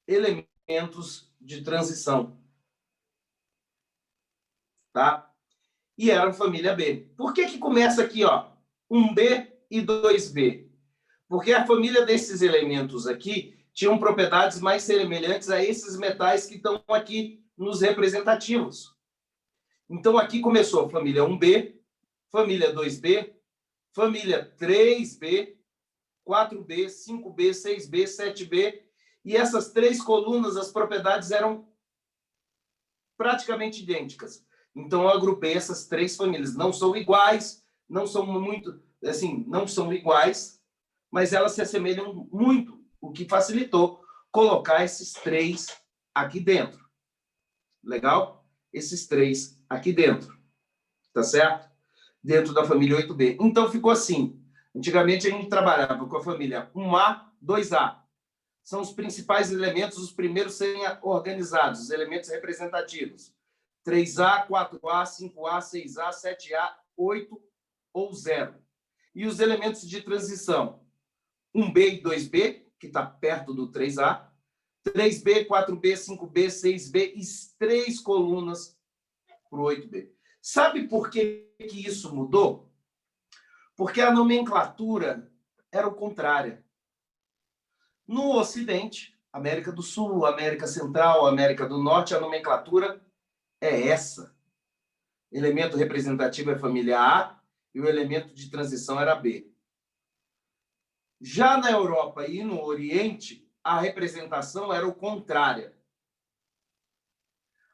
Elementos de transição. Tá? E eram família B. Por que começa aqui, ó, 1B e 2B? Porque a família desses elementos aqui tinham propriedades mais semelhantes a esses metais que estão aqui nos representativos. Então, aqui começou família 1B, família 2B, família 3B, 4B, 5B, 6B, 7B. E essas três colunas, as propriedades eram praticamente idênticas. Então, eu agrupei essas três famílias. Não são iguais, não são muito, assim, não são iguais, mas elas se assemelham muito, o que facilitou colocar esses três aqui dentro. Legal? Esses três aqui dentro. Tá certo? Dentro da família 8B. Então, ficou assim. Antigamente, a gente trabalhava com a família 1A, 2A. São os principais elementos, os primeiros serem organizados, os elementos representativos. 3A, 4A, 5A, 6A, 7A, 8 ou 0. E os elementos de transição. 1B e 2B, que está perto do 3A. 3B, 4B, 5B, 6B e 3 colunas para o 8B. Sabe por que isso mudou? Porque a nomenclatura era o contrária. No Ocidente, América do Sul, América Central, América do Norte, a nomenclatura é essa. Elemento representativo é família A e o elemento de transição era B. Já na Europa e no Oriente, a representação era o contrária.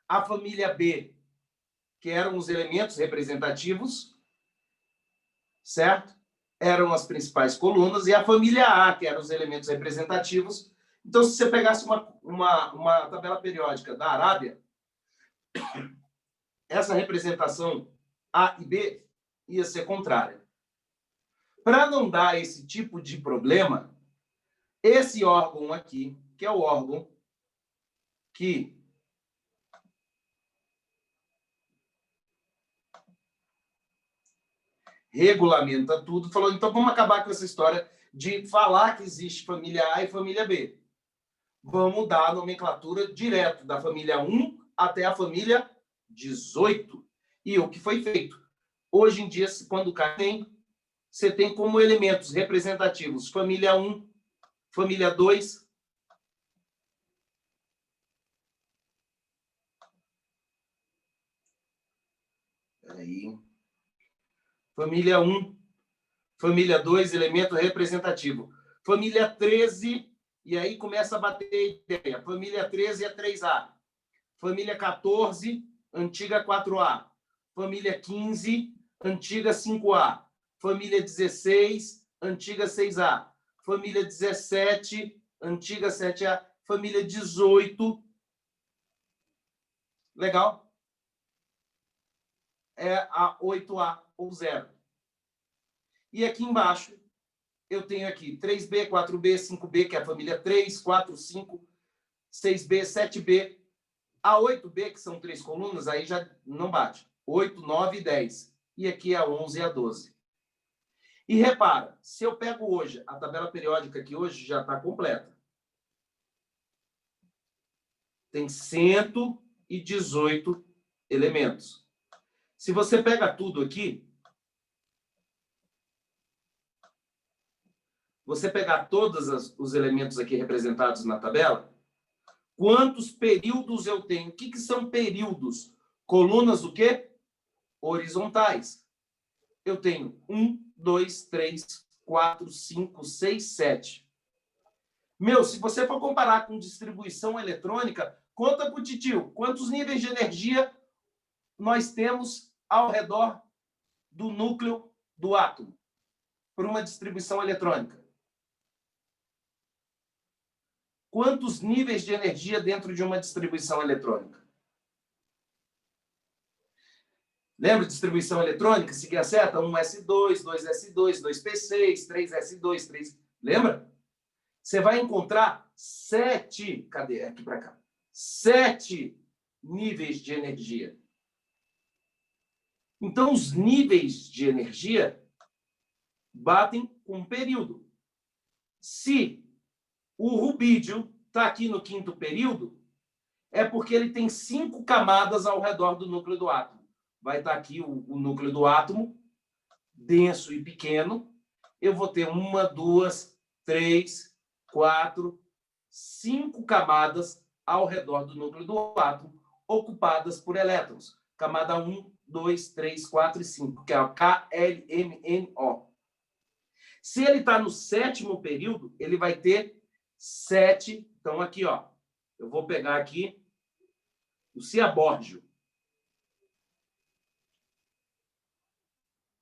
A família B, que eram os elementos representativos, certo? Eram as principais colunas, e a família A, que eram os elementos representativos. Então, se você pegasse uma tabela periódica da Arábia, essa representação A e B ia ser contrária. Para não dar esse tipo de problema, esse órgão aqui, que é o órgão que regulamenta tudo, falou, então vamos acabar com essa história de falar que existe família A e família B. Vamos dar a nomenclatura direto da família 1 até a família 18. E o que foi feito? Hoje em dia, quando você tem como elementos representativos família 1, família 2, peraí, família 1, família 2, elemento representativo. Família 13, e aí começa a bater a ideia. Família 13 é 3A. Família 14, antiga 4A. Família 15, antiga 5A. Família 16, antiga 6A. Família 17, antiga 7A. Família 18. Legal? É a 8A ou 0. E aqui embaixo, eu tenho aqui 3B, 4B, 5B, que é a família 3, 4, 5, 6B, 7B. A 8B, que são 3 colunas, aí já não bate. 8, 9 e 10. E aqui é a 11 e a 12. E repara, se eu pego hoje, a tabela periódica aqui hoje já está completa. Tem 118 elementos. Se você pega tudo aqui, você pegar todos os elementos aqui representados na tabela, quantos períodos eu tenho? O que são períodos? Colunas o quê? Horizontais. Eu tenho 1, 2, 3, 4, 5, 6, 7. Meu, se você for comparar com distribuição eletrônica, conta para o titio, quantos níveis de energia nós temos ao redor do núcleo do átomo por uma distribuição eletrônica? Quantos níveis de energia dentro de uma distribuição eletrônica? Lembra de distribuição eletrônica? Seguir a seta? 1s2, 2s2, 2p6, 3s2, 3... Lembra? Você vai encontrar 7... Cadê? Aqui para cá. 7 níveis de energia. Então, os níveis de energia batem com um período. Se o rubídio está aqui no 5º período, é porque ele tem 5 camadas ao redor do núcleo do átomo. Vai estar aqui o núcleo do átomo, denso e pequeno. Eu vou ter 1, 2, 3, 4, 5 camadas ao redor do núcleo do átomo, ocupadas por elétrons. Camada 1, 2, 3, 4 e 5, que é o KLMNO. Se ele está no 7º período, ele vai ter 7. Então, aqui, ó, eu vou pegar aqui o ciabórgio.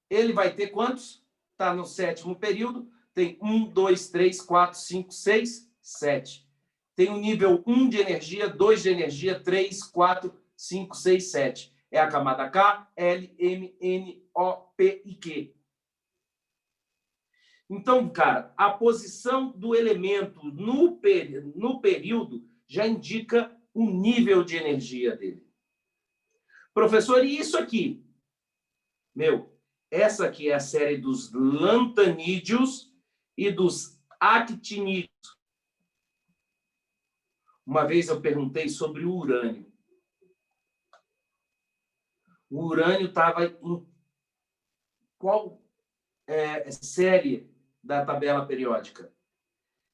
Ele vai ter quantos? Está no 7º período. Tem 1, 2, 3, 4, 5, 6, 7. Tem o nível 1 de energia, 2 de energia, 3, 4, 5, 6, 7. É a camada K, L, M, N, O, P e Q. Então, cara, a posição do elemento no período já indica o nível de energia dele. Professor, e isso aqui? Essa aqui é a série dos lantanídeos e dos actinídeos. Uma vez eu perguntei sobre o urânio. O urânio estava em qual série da tabela periódica?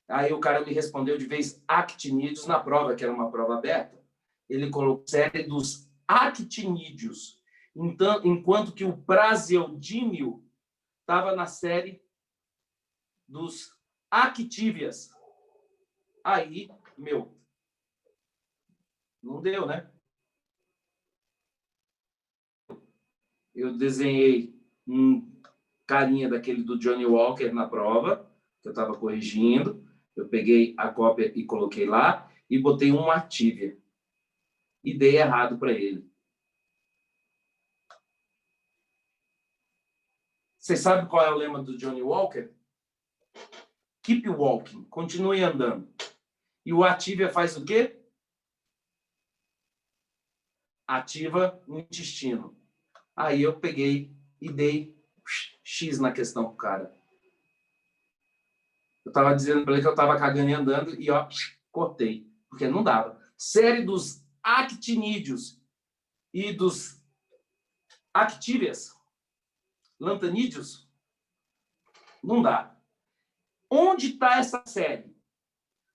Aí o cara me respondeu de vez actinídeos na prova, que era uma prova aberta. Ele colocou série dos actinídeos. Então, enquanto que o praseodímio estava na série dos actívias. Aí, não deu, né? Eu desenhei um carinha daquele do Johnny Walker na prova, que eu estava corrigindo. Eu peguei a cópia e coloquei lá e botei uma actívia. E dei errado para ele. Você sabe qual é o lema do Johnny Walker? Keep walking. Continue andando. E o actívia faz o quê? Ativa o intestino. Aí eu peguei e dei X na questão pro cara. Eu estava dizendo para ele que eu estava cagando e andando e, ó, cortei. Porque não dava. Série dos actinídeos e dos actívias, lantanídeos, não dá. Onde está essa série?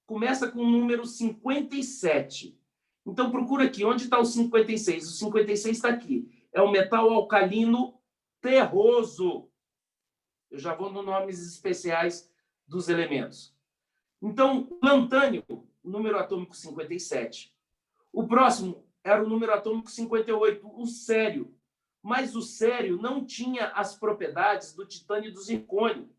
Começa com o número 57. Então, procura aqui. Onde está o 56? O 56 está aqui. É o metal alcalino terroso. Eu já vou nos nomes especiais dos elementos. Então, lantânio, número atômico 57. O próximo era o número atômico 58, o sério. Mas o sério não tinha as propriedades do titânio e do zircônio.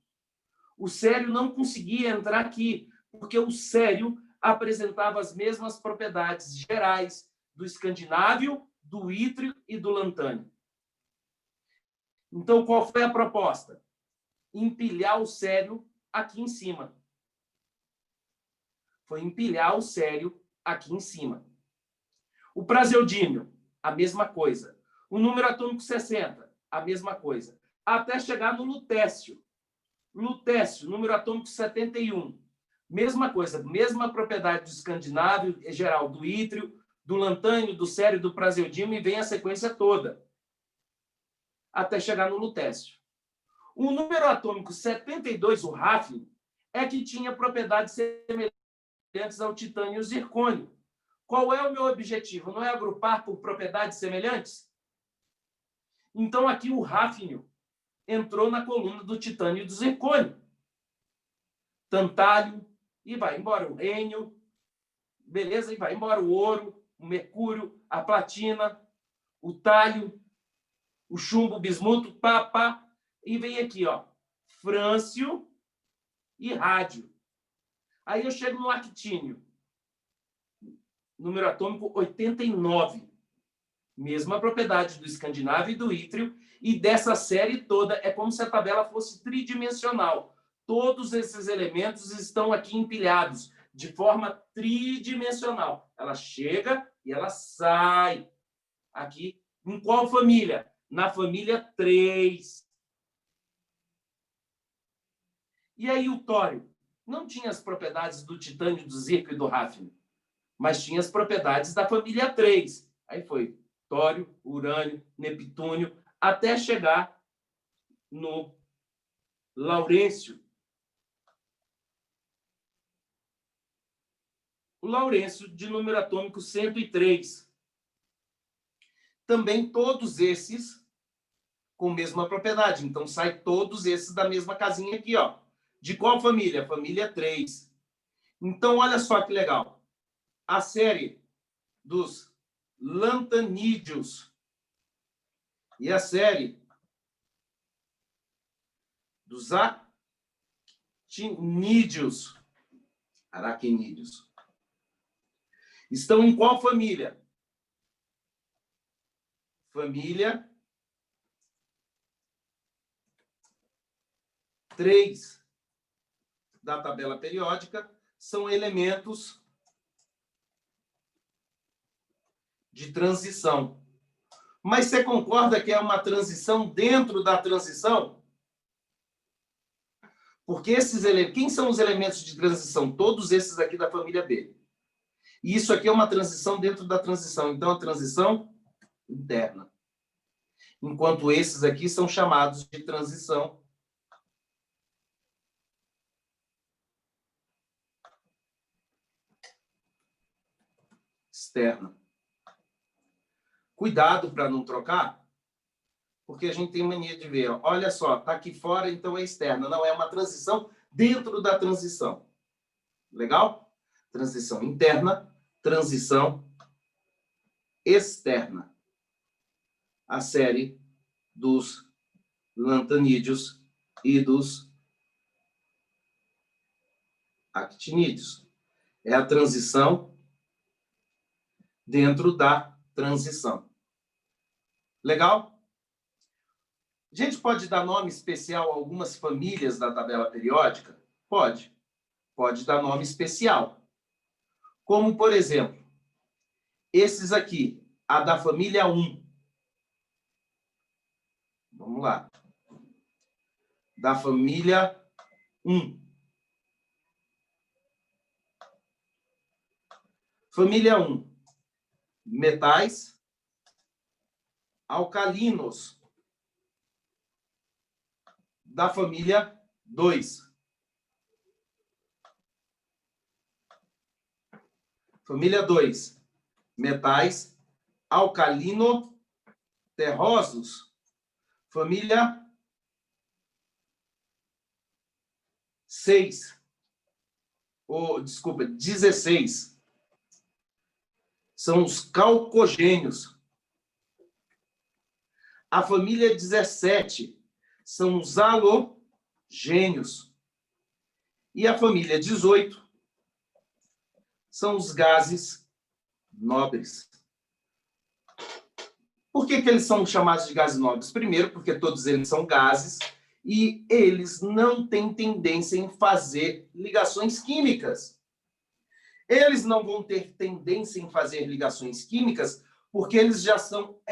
O sério não conseguia entrar aqui, porque o sério apresentava as mesmas propriedades gerais do escandinávio, do ítrio e do lantânio. Então, qual foi a proposta? Empilhar o sério aqui em cima. Foi empilhar o sério aqui em cima. O praseodímio, a mesma coisa. O número atômico 60, a mesma coisa. Até chegar no lutécio. Lutécio, número atômico 71. Mesma coisa, mesma propriedade do escandinávio, geral, do ítrio, do lantânio, do sério, do praseodímio, e vem a sequência toda. Até chegar no lutécio. O número atômico 72, o ráfio, é que tinha propriedades semelhantes ao titânio e ao zircônio. Qual é o meu objetivo? Não é agrupar por propriedades semelhantes? Então, aqui o ráfio entrou na coluna do titânio e do zircônio. Tantálio, e vai embora o rênio, beleza? E vai embora o ouro, o mercúrio, a platina, o tálio, o chumbo, o bismuto, pá, pá, e vem aqui, ó, frâncio e rádio. Aí eu chego no actínio, número atômico 89. Mesma propriedade do escandinávio e do ítrio, e dessa série toda é como se a tabela fosse tridimensional. Todos esses elementos estão aqui empilhados de forma tridimensional. Ela chega e ela sai. Aqui, em qual família? Na família 3. E aí o tório? Não tinha as propriedades do titânio, do zirco e do ráfnio, mas tinha as propriedades da família 3. Aí foi tório, urânio, neptúnio, até chegar no laurêncio. O laurêncio de número atômico 103. Também todos esses com a mesma propriedade. Então, sai todos esses da mesma casinha aqui, ó. De qual família? Família 3. Então, olha só que legal. A série dos lantanídeos e a série dos aracnídeos estão em qual família? Família 3 da tabela periódica. São elementos de transição. Mas você concorda que é uma transição dentro da transição? Porque esses elementos... Quem são os elementos de transição? Todos esses aqui da família B. E isso aqui é uma transição dentro da transição. Então, a transição interna. Enquanto esses aqui são chamados de transição externa. Cuidado para não trocar, porque a gente tem mania de ver. Olha só, está aqui fora, então é externa. Não, é uma transição dentro da transição. Legal? Transição interna, transição externa. A série dos lantanídeos e dos actinídeos. É a transição dentro da transição. Legal? A gente pode dar nome especial a algumas famílias da tabela periódica? Pode. Pode dar nome especial. Como, por exemplo, esses aqui, a da família 1. Vamos lá. Da família 1. Família 1. Metais alcalinos. Da família 2. Família 2. Metais alcalino-terrosos. Família 6. Desculpa, 16. São os calcogênios. A família 17 são os halogênios. E a família 18 são os gases nobres. Por que eles são chamados de gases nobres? Primeiro, porque todos eles são gases e eles não têm tendência em fazer ligações químicas. Eles não vão ter tendência em fazer ligações químicas porque eles já são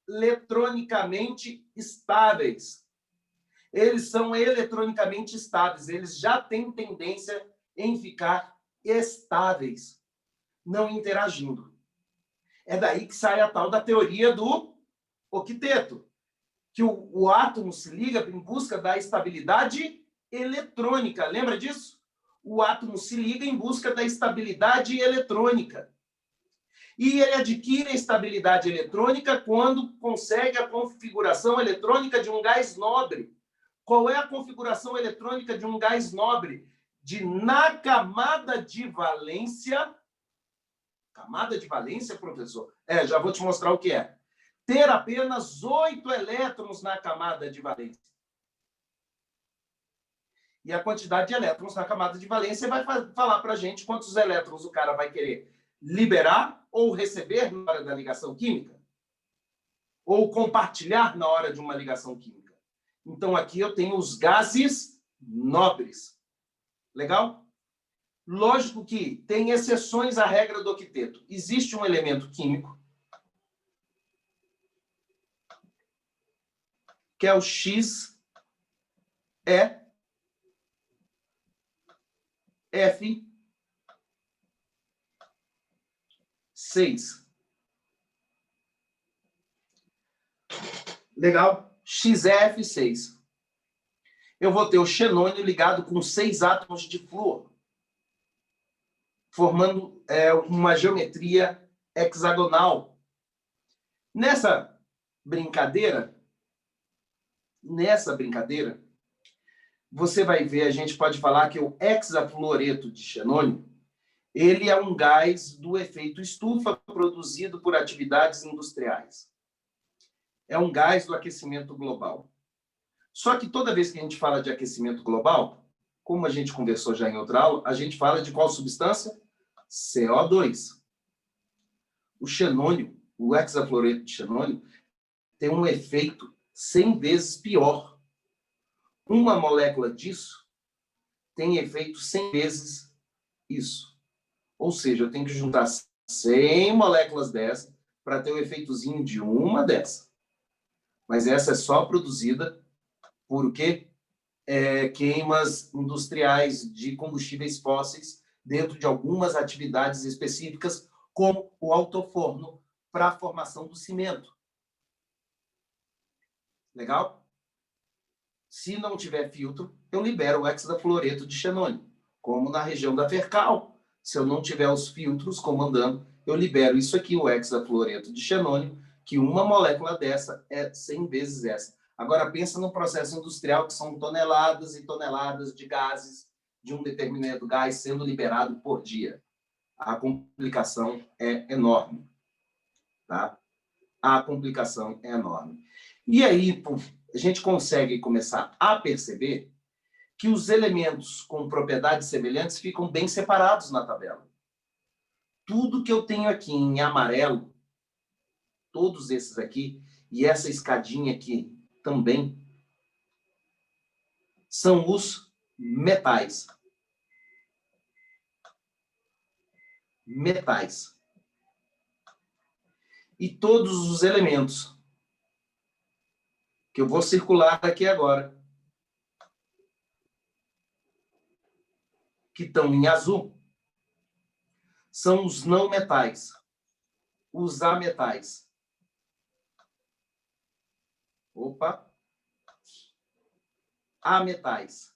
eletronicamente estáveis. Eles são eletronicamente estáveis, eles já têm tendência em ficar estáveis, não interagindo. É daí que sai a tal da teoria do octeto, que o átomo se liga em busca da estabilidade eletrônica. Lembra disso? O átomo se liga em busca da estabilidade eletrônica. E ele adquire a estabilidade eletrônica quando consegue a configuração eletrônica de um gás nobre. Qual é a configuração eletrônica de um gás nobre? Na camada de valência... Camada de valência, professor? Já vou te mostrar o que é. ter apenas 8 elétrons na camada de valência. E a quantidade de elétrons na camada de valência vai falar para a gente quantos elétrons o cara vai querer liberar ou receber na hora da ligação química. Ou compartilhar na hora de uma ligação química. Então, aqui eu tenho os gases nobres. Legal? Lógico que tem exceções à regra do octeto. Existe um elemento químico, que é o XeF6. Legal? XeF6. Eu vou ter o xenônio ligado com 6 átomos de flúor, formando uma geometria hexagonal. Nessa brincadeira, você vai ver, a gente pode falar que o hexafluoreto de xenônio, ele é um gás do efeito estufa produzido por atividades industriais. É um gás do aquecimento global. Só que toda vez que a gente fala de aquecimento global, como a gente conversou já em outra aula, a gente fala de qual substância? CO2. O xenônio, o hexafluoreto de xenônio, tem um efeito 100 vezes pior. Uma molécula disso tem efeito 100 vezes isso. Ou seja, eu tenho que juntar 100 moléculas dessa para ter o efeitozinho de uma dessa. Mas essa é só produzida por o quê? Queimas industriais de combustíveis fósseis dentro de algumas atividades específicas, como o altoforno para a formação do cimento. Legal? Se não tiver filtro, eu libero o hexafluoreto de xenônio, como na região da Fercal. Se eu não tiver os filtros comandando, eu libero isso aqui, o hexafluoreto de xenônio, que uma molécula dessa é 100 vezes essa. Agora, pensa no processo industrial, que são toneladas e toneladas de gases de um determinado gás sendo liberado por dia. A complicação é enorme. Tá? A complicação é enorme. E aí, a gente consegue começar a perceber que os elementos com propriedades semelhantes ficam bem separados na tabela. Tudo que eu tenho aqui em amarelo, todos esses aqui, e essa escadinha aqui também, são os metais. Metais. E todos os elementos que eu vou circular aqui agora, que estão em azul, são os não metais, os ametais. Opa! Ametais.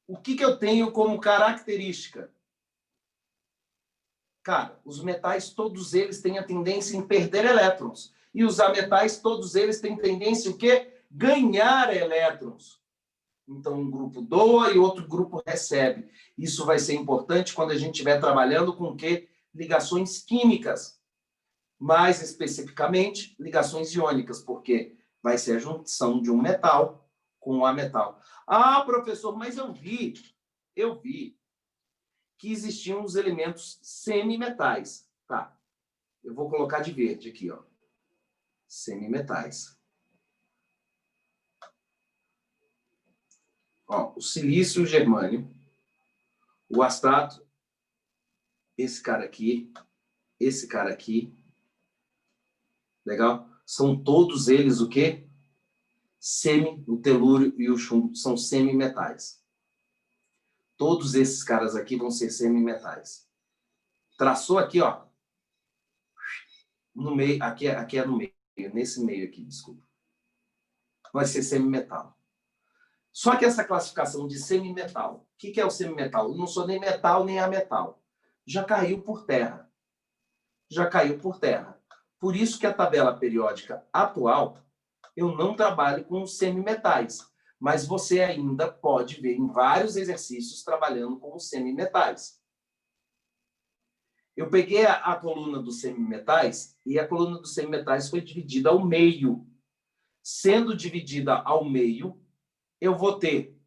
O que eu tenho como característica? Cara, os metais, todos eles têm a tendência em perder elétrons. E os ametais, todos eles têm tendência o quê? Ganhar elétrons. Então, um grupo doa e outro grupo recebe. Isso vai ser importante quando a gente estiver trabalhando com o quê? Ligações químicas. Mais especificamente, ligações iônicas, porque vai ser a junção de um metal com um ametal. Ah, professor, mas eu vi que existiam os elementos semimetais. Tá, eu vou colocar de verde aqui, ó. Semimetais. Ó, o silício e o germânio, o astrato, esse cara aqui, legal? São todos eles o quê? O telúrio e o chumbo são semimetais. Todos esses caras aqui vão ser semimetais. Traçou aqui, ó. No meio, aqui é no meio, nesse meio aqui, desculpa. Vai ser semimetal. Só que essa classificação de semimetal, o que é o semimetal? Eu não sou nem metal nem ametal. Já caiu por terra. Já caiu por terra. Por isso que a tabela periódica atual, eu não trabalho com semimetais, mas você ainda pode ver em vários exercícios trabalhando com semimetais. Eu peguei a coluna dos semimetais e a coluna dos semimetais foi dividida ao meio. Sendo dividida ao meio, eu vou ter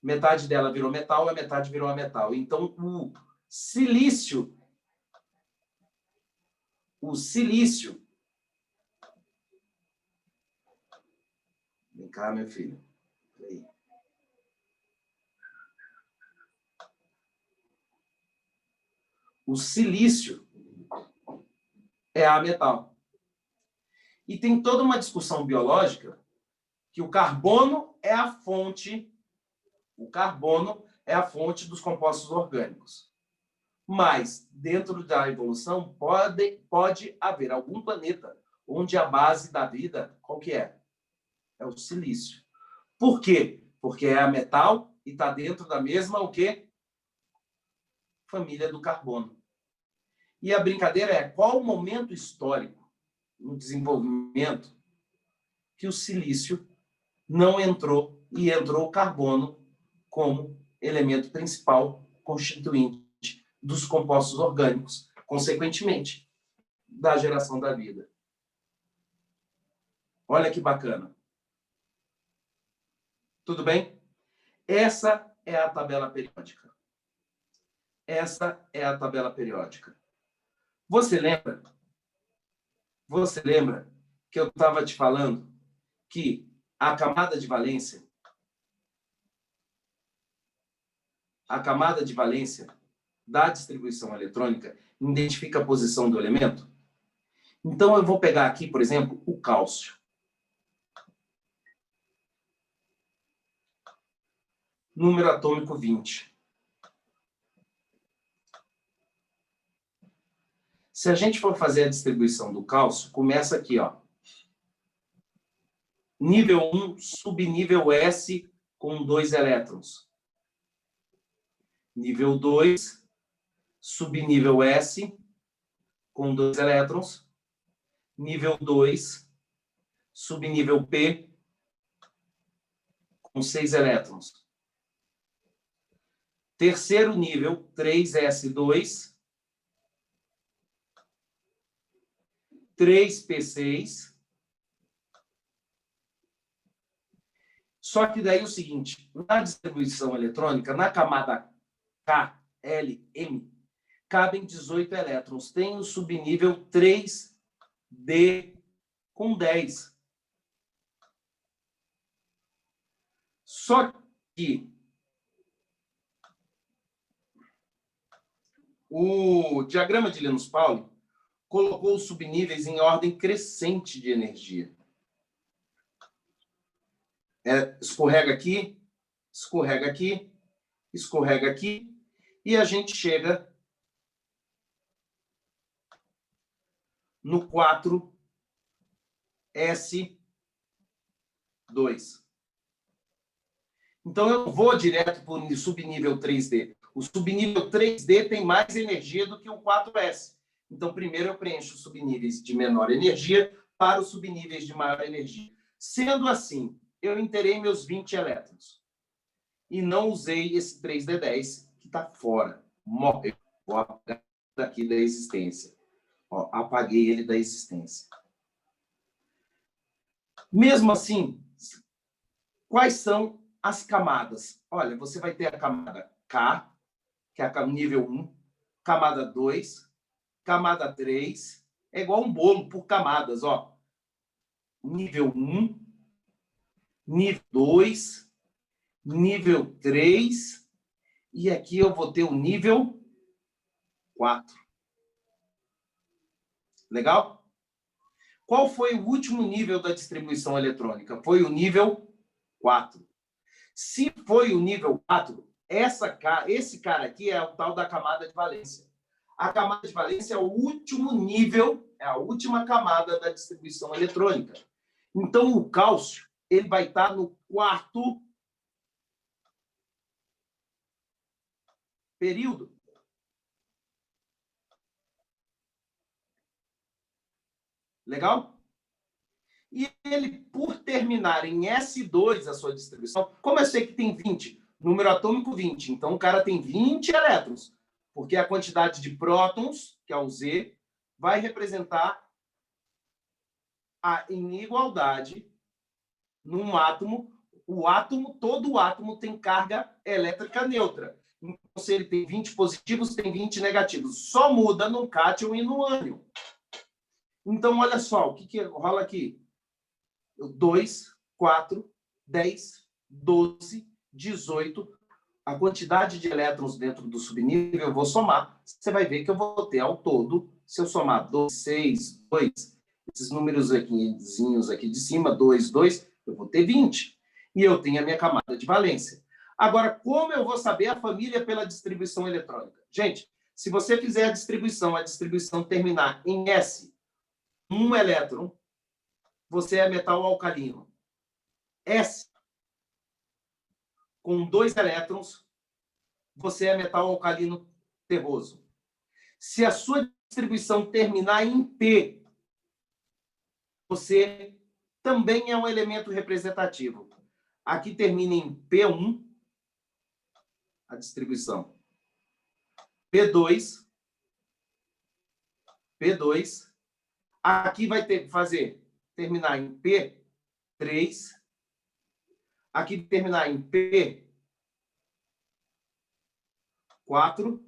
metade dela virou metal, a metade virou a metal. Então, o silício, vem cá, meu filho. Aí. O silício é a metal. E tem toda uma discussão biológica que o carbono é a fonte dos compostos orgânicos. Mas, dentro da evolução, pode haver algum planeta onde a base da vida, qual que é? É o silício. Por quê? Porque é a metal e está dentro da mesma, o quê? Família do carbono. E a brincadeira é qual o momento histórico no desenvolvimento que o silício não entrou e entrou o carbono como elemento principal constituinte dos compostos orgânicos, consequentemente, da geração da vida. Olha que bacana. Tudo bem? Essa é a tabela periódica. Essa é a tabela periódica. Você lembra que eu estava te falando que a camada de valência da distribuição eletrônica identifica a posição do elemento? Então, eu vou pegar aqui, por exemplo, o cálcio. Número atômico 20. Se a gente for fazer a distribuição do cálcio, começa aqui, ó. Nível 1, subnível S, com 2 elétrons. Nível 2, subnível S, com 2 elétrons. Nível 2, subnível P, com 6 elétrons. Terceiro nível, 3S2, 3P6. Só que daí é o seguinte, na distribuição eletrônica, na camada K, L, M, cabem 18 elétrons. Tem o subnível 3D com 10. Só que o diagrama de Linus-Pauling colocou os subníveis em ordem crescente de energia. Escorrega aqui, escorrega aqui, escorrega aqui, e a gente chega no 4S2. Então, eu vou direto para o subnível 3D. O subnível 3D tem mais energia do que o 4S. Então, primeiro eu preencho os subníveis de menor energia para os subníveis de maior energia. Sendo assim, eu inteirei meus 20 elétrons. E não usei esse 3D10, que está fora. Morreu. Vou apagar daqui da existência. Ó, apaguei ele da existência. Mesmo assim, quais são as camadas? Olha, você vai ter a camada K, que é a nível 1, camada 2, camada 3, é igual um bolo por camadas, ó. Nível 1, nível 2, nível 3, e aqui eu vou ter o nível 4. Legal? Qual foi o último nível da distribuição eletrônica? Foi o nível 4. Se foi o nível 4, esse cara aqui é o tal da camada de valência. A camada de valência é o último nível, é a última camada da distribuição eletrônica. Então, o cálcio, ele vai estar no 4º período. Legal? E ele, por terminar em S2 a sua distribuição, como eu sei que tem 20, número atômico 20, então o cara tem 20 elétrons. porque a quantidade de prótons, que é o Z, vai representar a inigualdade num átomo. Todo o átomo tem carga elétrica neutra. Então, se ele tem 20 positivos, tem 20 negativos. Só muda no cátion e no ânion. Então, olha só, o que rola aqui? 2, 4, 10, 12, 18. A quantidade de elétrons dentro do subnível, eu vou somar. Você vai ver que eu vou ter ao todo, se eu somar 2, 6, 2, esses números aqui de cima, 2, 2, eu vou ter 20. E eu tenho a minha camada de valência. Agora, como eu vou saber a família pela distribuição eletrônica? Gente, se você fizer a distribuição terminar em S, 1 elétron, você é metal alcalino. S, com 2 elétrons, você é metal alcalino terroso. Se a sua distribuição terminar em P, você também é um elemento representativo. Aqui termina em P1, a distribuição. P2. Aqui vai terminar em P3. Aqui terminar em P4.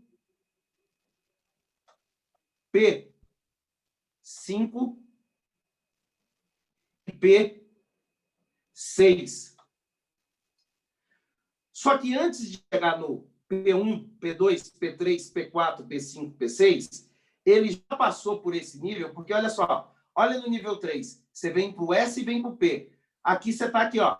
P5. E P6. Só que antes de chegar no P1, P2, P3, P4, P5, P6, ele já passou por esse nível, porque olha só, olha no nível 3, você vem para o S e vem para o P. Aqui você está aqui, ó.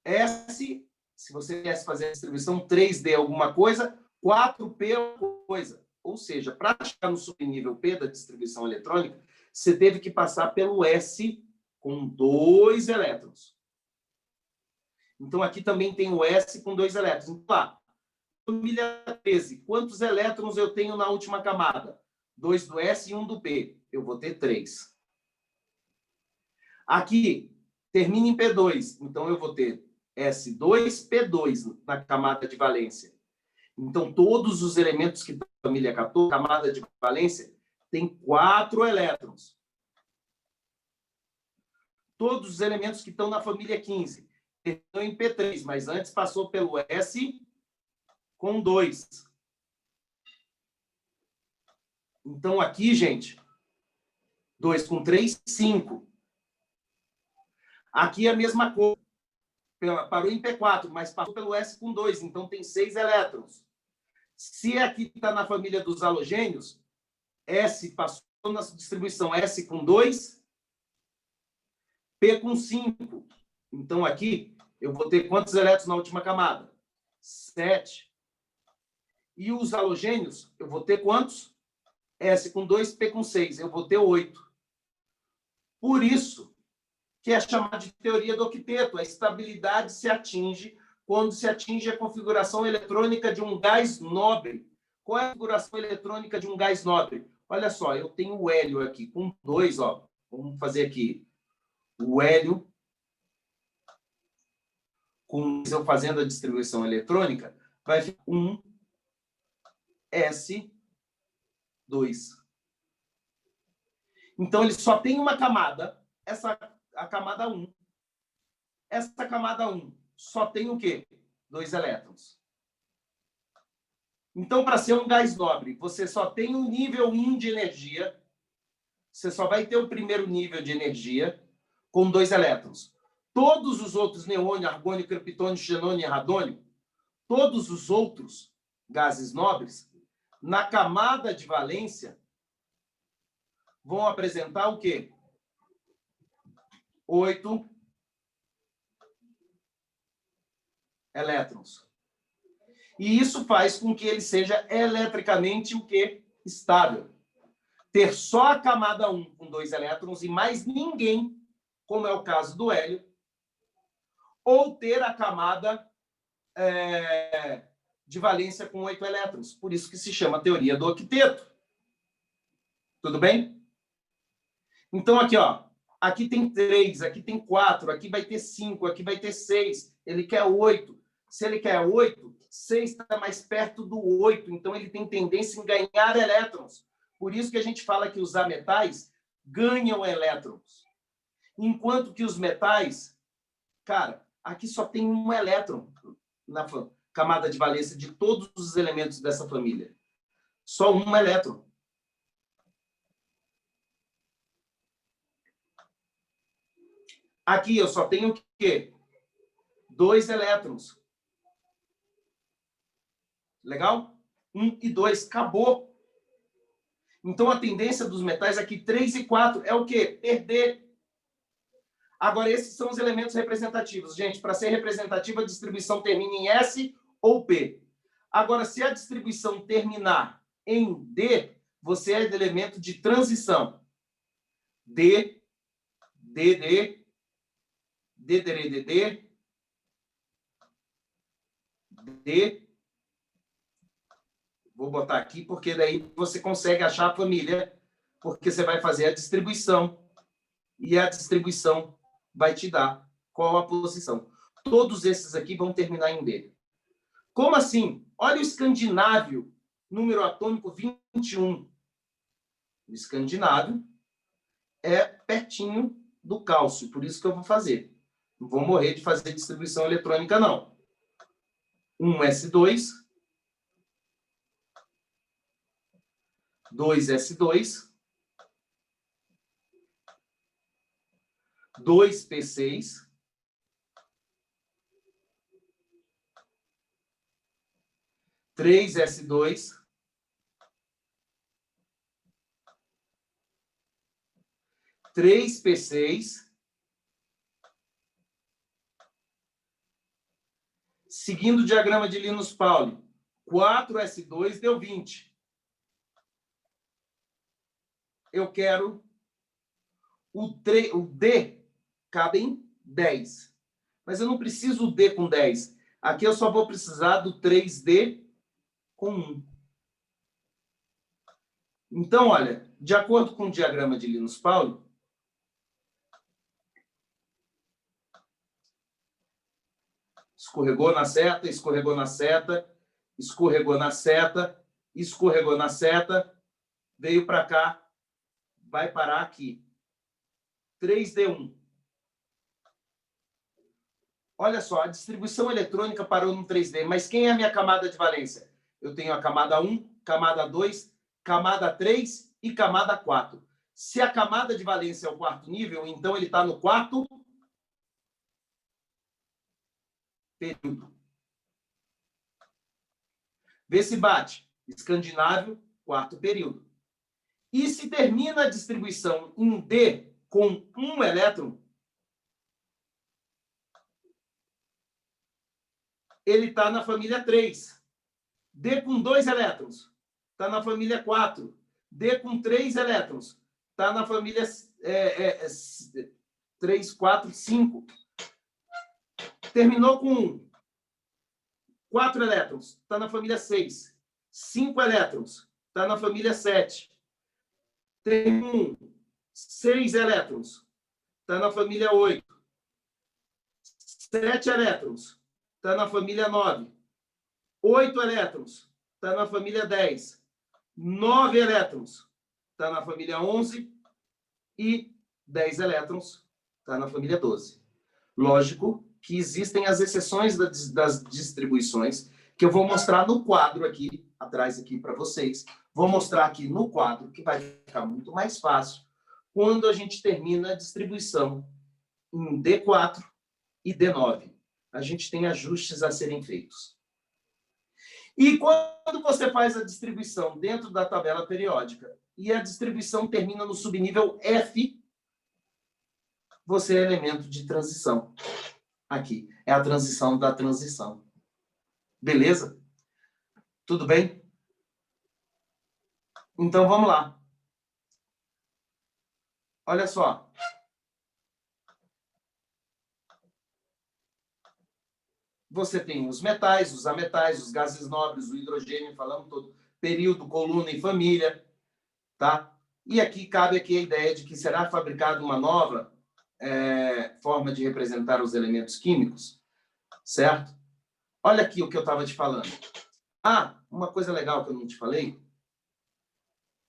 S, se você quisesse fazer a distribuição 3D alguma coisa, 4P alguma coisa. Ou seja, para chegar no subnível P da distribuição eletrônica, você teve que passar pelo S com 2 elétrons. Então, aqui também tem o S com 2 elétrons. Então, lá, família 13, quantos elétrons eu tenho na última camada? 2 do S e 1 do P. Eu vou ter 3. Aqui, termina em P2. Então, eu vou ter S2, P2 na camada de valência. Então, todos os elementos que estão na família 14, camada de valência, tem 4 elétrons. Todos os elementos que estão na família 15 terminam em P3, mas antes passou pelo S com 2. Então, aqui, gente, 2 com 3, 5. Aqui a mesma coisa. Parou em P4, mas passou pelo S com 2, então tem 6 elétrons. Se aqui está na família dos halogênios, S passou na distribuição S com 2, P com 5. Então, aqui, eu vou ter quantos elétrons na última camada? 7. E os halogênios, eu vou ter quantos? S com 2, P com 6. Eu vou ter 8. Por isso que é chamado de teoria do octeto. A estabilidade se atinge quando se atinge a configuração eletrônica de um gás nobre. Qual é a configuração eletrônica de um gás nobre? Olha só, eu tenho o hélio aqui com 2, ó. Vamos fazer aqui. O hélio, eu fazendo a distribuição eletrônica, vai ficar 1 S2. Então, ele só tem uma camada, a camada 1. Essa camada 1 só tem o quê? 2 elétrons. Então, para ser um gás nobre, você só tem um nível 1 de energia, você só vai ter o primeiro nível de energia com 2 elétrons. Todos os outros, neônio, argônio, criptônio, xenônio e radônio, todos os outros gases nobres, na camada de valência, vão apresentar o quê? 8 elétrons. E isso faz com que ele seja eletricamente o quê? Estável. Ter só a camada 1 com 2 elétrons e mais ninguém, como é o caso do hélio, ou ter a camada de valência com 8 elétrons. Por isso que se chama teoria do octeto. Tudo bem? Então, aqui, ó. Aqui tem 3, aqui tem 4, aqui vai ter 5, aqui vai ter 6. Ele quer 8. Se ele quer 8, 6 está mais perto do 8, então ele tem tendência em ganhar elétrons. Por isso que a gente fala que os ametais ganham elétrons. Enquanto que os metais, cara, aqui só tem um elétron na camada de valência de todos os elementos dessa família. Só um elétron. Aqui eu só tenho o quê? 2 elétrons. Legal? 1 e 2. Acabou. Então, a tendência dos metais aqui, 3 e 4, é o quê? Perder. Agora, esses são os elementos representativos. Gente, para ser representativa, a distribuição termina em S ou P. Agora, se a distribuição terminar em D, você é de elemento de transição. D, DD, DDD, D. Vou botar aqui, porque daí você consegue achar a família, porque você vai fazer a distribuição, e a distribuição vai te dar qual a posição. Todos esses aqui vão terminar em D. Como assim? Olha o escandinávio, número atômico 21. O escandinávio é pertinho do cálcio, por isso que eu vou fazer. Não vou morrer de fazer distribuição eletrônica, não. 1s2, 2s2, 2p6, 3s2, 3p6, seguindo o diagrama de Linus-Pauling, 4s2 deu 20. Eu quero o D cabe em 10. Mas eu não preciso o D com 10. Aqui eu só vou precisar do 3D com 1. Então, olha, de acordo com o diagrama de Linus-Pauling, escorregou na seta, escorregou na seta, escorregou na seta, escorregou na seta, veio para cá, vai parar aqui. 3D1. Olha só, a distribuição eletrônica parou no 3D, mas quem é a minha camada de valência? Eu tenho a camada 1, camada 2, camada 3 e camada 4. Se a camada de valência é o quarto nível, então ele está no quarto período. Vê se bate. Escandinávio, quarto período. E se termina a distribuição em D com um elétron, ele está na família 3. D com 2 elétrons, está na família 4. D com 3 elétrons, está na família 3, 4, 5. Terminou com 4 elétrons, está na família 6. 5 elétrons, está na família 7. Tem 6 elétrons, está na família 8. 7 elétrons, está na família 9. 8 elétrons, está na família 10. 9 elétrons, está na família 11. E 10 elétrons, está na família 12. Lógico que existem as exceções das distribuições, que eu vou mostrar no quadro aqui, atrás aqui para vocês. Vou mostrar aqui no quadro, que vai ficar muito mais fácil, quando a gente termina a distribuição em D4 e D9. A gente tem ajustes a serem feitos. E quando você faz a distribuição dentro da tabela periódica e a distribuição termina no subnível F, você é elemento de transição. Aqui, é a transição da transição. Beleza? Tudo bem? Então, vamos lá. Olha só. Você tem os metais, os ametais, os gases nobres, o hidrogênio, falamos todo, período, coluna e família, tá? E aqui cabe aqui a ideia de que será fabricada uma nova forma de representar os elementos químicos, certo? Olha aqui o que eu estava te falando. Ah, uma coisa legal que eu não te falei,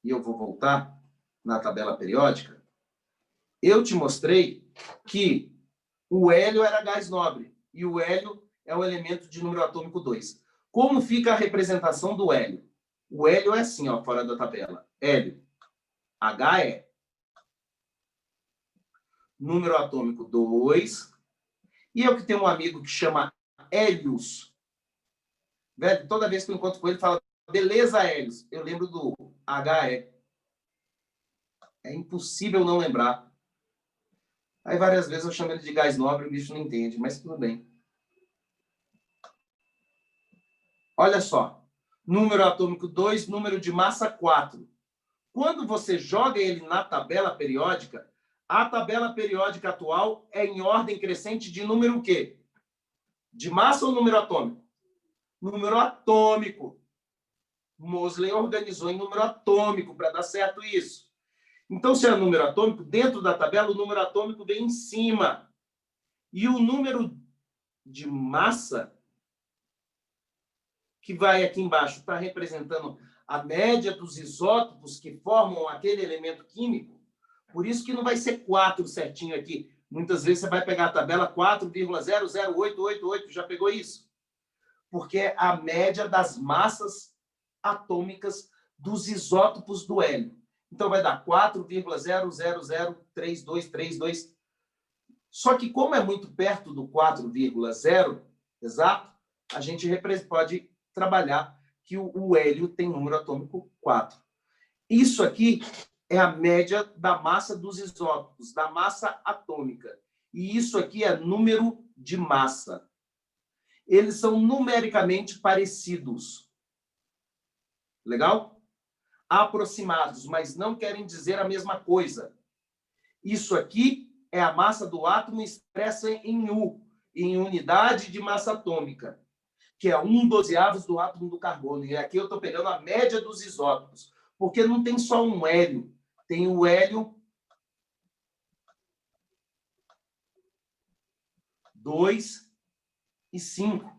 e eu vou voltar na tabela periódica, eu te mostrei que o hélio era gás nobre, e o hélio é o elemento de número atômico 2. Como fica a representação do hélio? O hélio é assim, ó, fora da tabela. Hélio, He, número atômico 2, e eu que tenho um amigo que chama Hélios. Velho, toda vez que eu encontro com ele, fala, beleza, Hélios. Eu lembro do He. É impossível não lembrar. Aí várias vezes eu chamo ele de gás nobre, o bicho não entende, mas tudo bem. Olha só. Número atômico 2, número de massa 4. Quando você joga ele na tabela periódica, a tabela periódica atual é em ordem crescente de número o quê? De massa ou número atômico? Número atômico. Moseley organizou em número atômico para dar certo isso. Então, se é número atômico, dentro da tabela, o número atômico vem em cima. E o número de massa, que vai aqui embaixo, está representando a média dos isótopos que formam aquele elemento químico. Por isso que não vai ser 4 certinho aqui. Muitas vezes você vai pegar a tabela 4,00888. Já pegou isso? Porque é a média das massas atômicas dos isótopos do hélio. Então, vai dar 4,0003232. Só que, como é muito perto do 4,0 exato, a gente pode trabalhar que o hélio tem número atômico 4. Isso aqui é a média da massa dos isótopos, da massa atômica. E isso aqui é número de massa. Eles são numericamente parecidos. Legal? Aproximados, mas não querem dizer a mesma coisa. Isso aqui é a massa do átomo expressa em U, em unidade de massa atômica, que é 1/12 do átomo do carbono. E aqui eu estou pegando a média dos isótopos, porque não tem só um hélio, tem o hélio 2 e 5.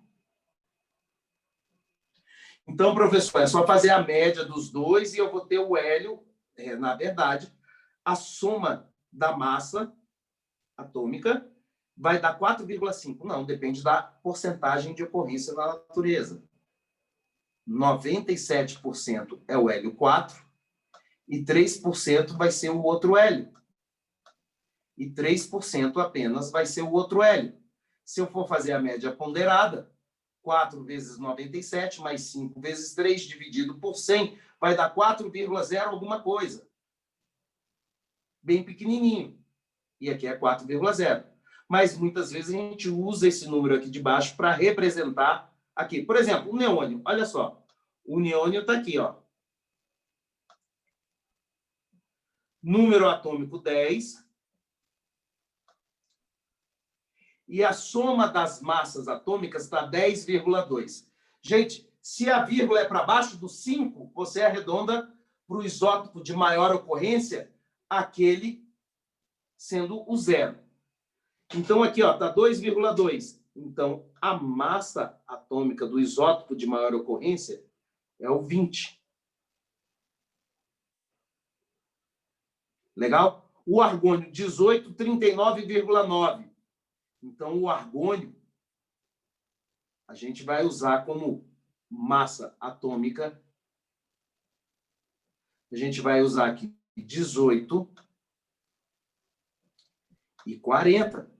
Então, professor, é só fazer a média dos dois e eu vou ter o hélio, na verdade, a soma da massa atômica vai dar 4,5. Não, depende da porcentagem de ocorrência na natureza. 97% é o hélio 4 e 3% vai ser o outro hélio. E 3% apenas vai ser o outro hélio. Se eu for fazer a média ponderada, 4 vezes 97 mais 5 vezes 3 dividido por 100 vai dar 4,0 alguma coisa. Bem pequenininho. E aqui é 4,0. Mas muitas vezes a gente usa esse número aqui de baixo para representar aqui. Por exemplo, o neônio. Olha só. O neônio está aqui, ó. Número atômico 10. E a soma das massas atômicas está 10,2. Gente, se a vírgula é para baixo do 5, você arredonda para o isótopo de maior ocorrência, aquele sendo o 0. Então, aqui está 2,2. Então, a massa atômica do isótopo de maior ocorrência é o 20. Legal? O argônio, 18, 39,9. Então, o argônio, a gente vai usar como massa atômica. A gente vai usar aqui 18 e 40.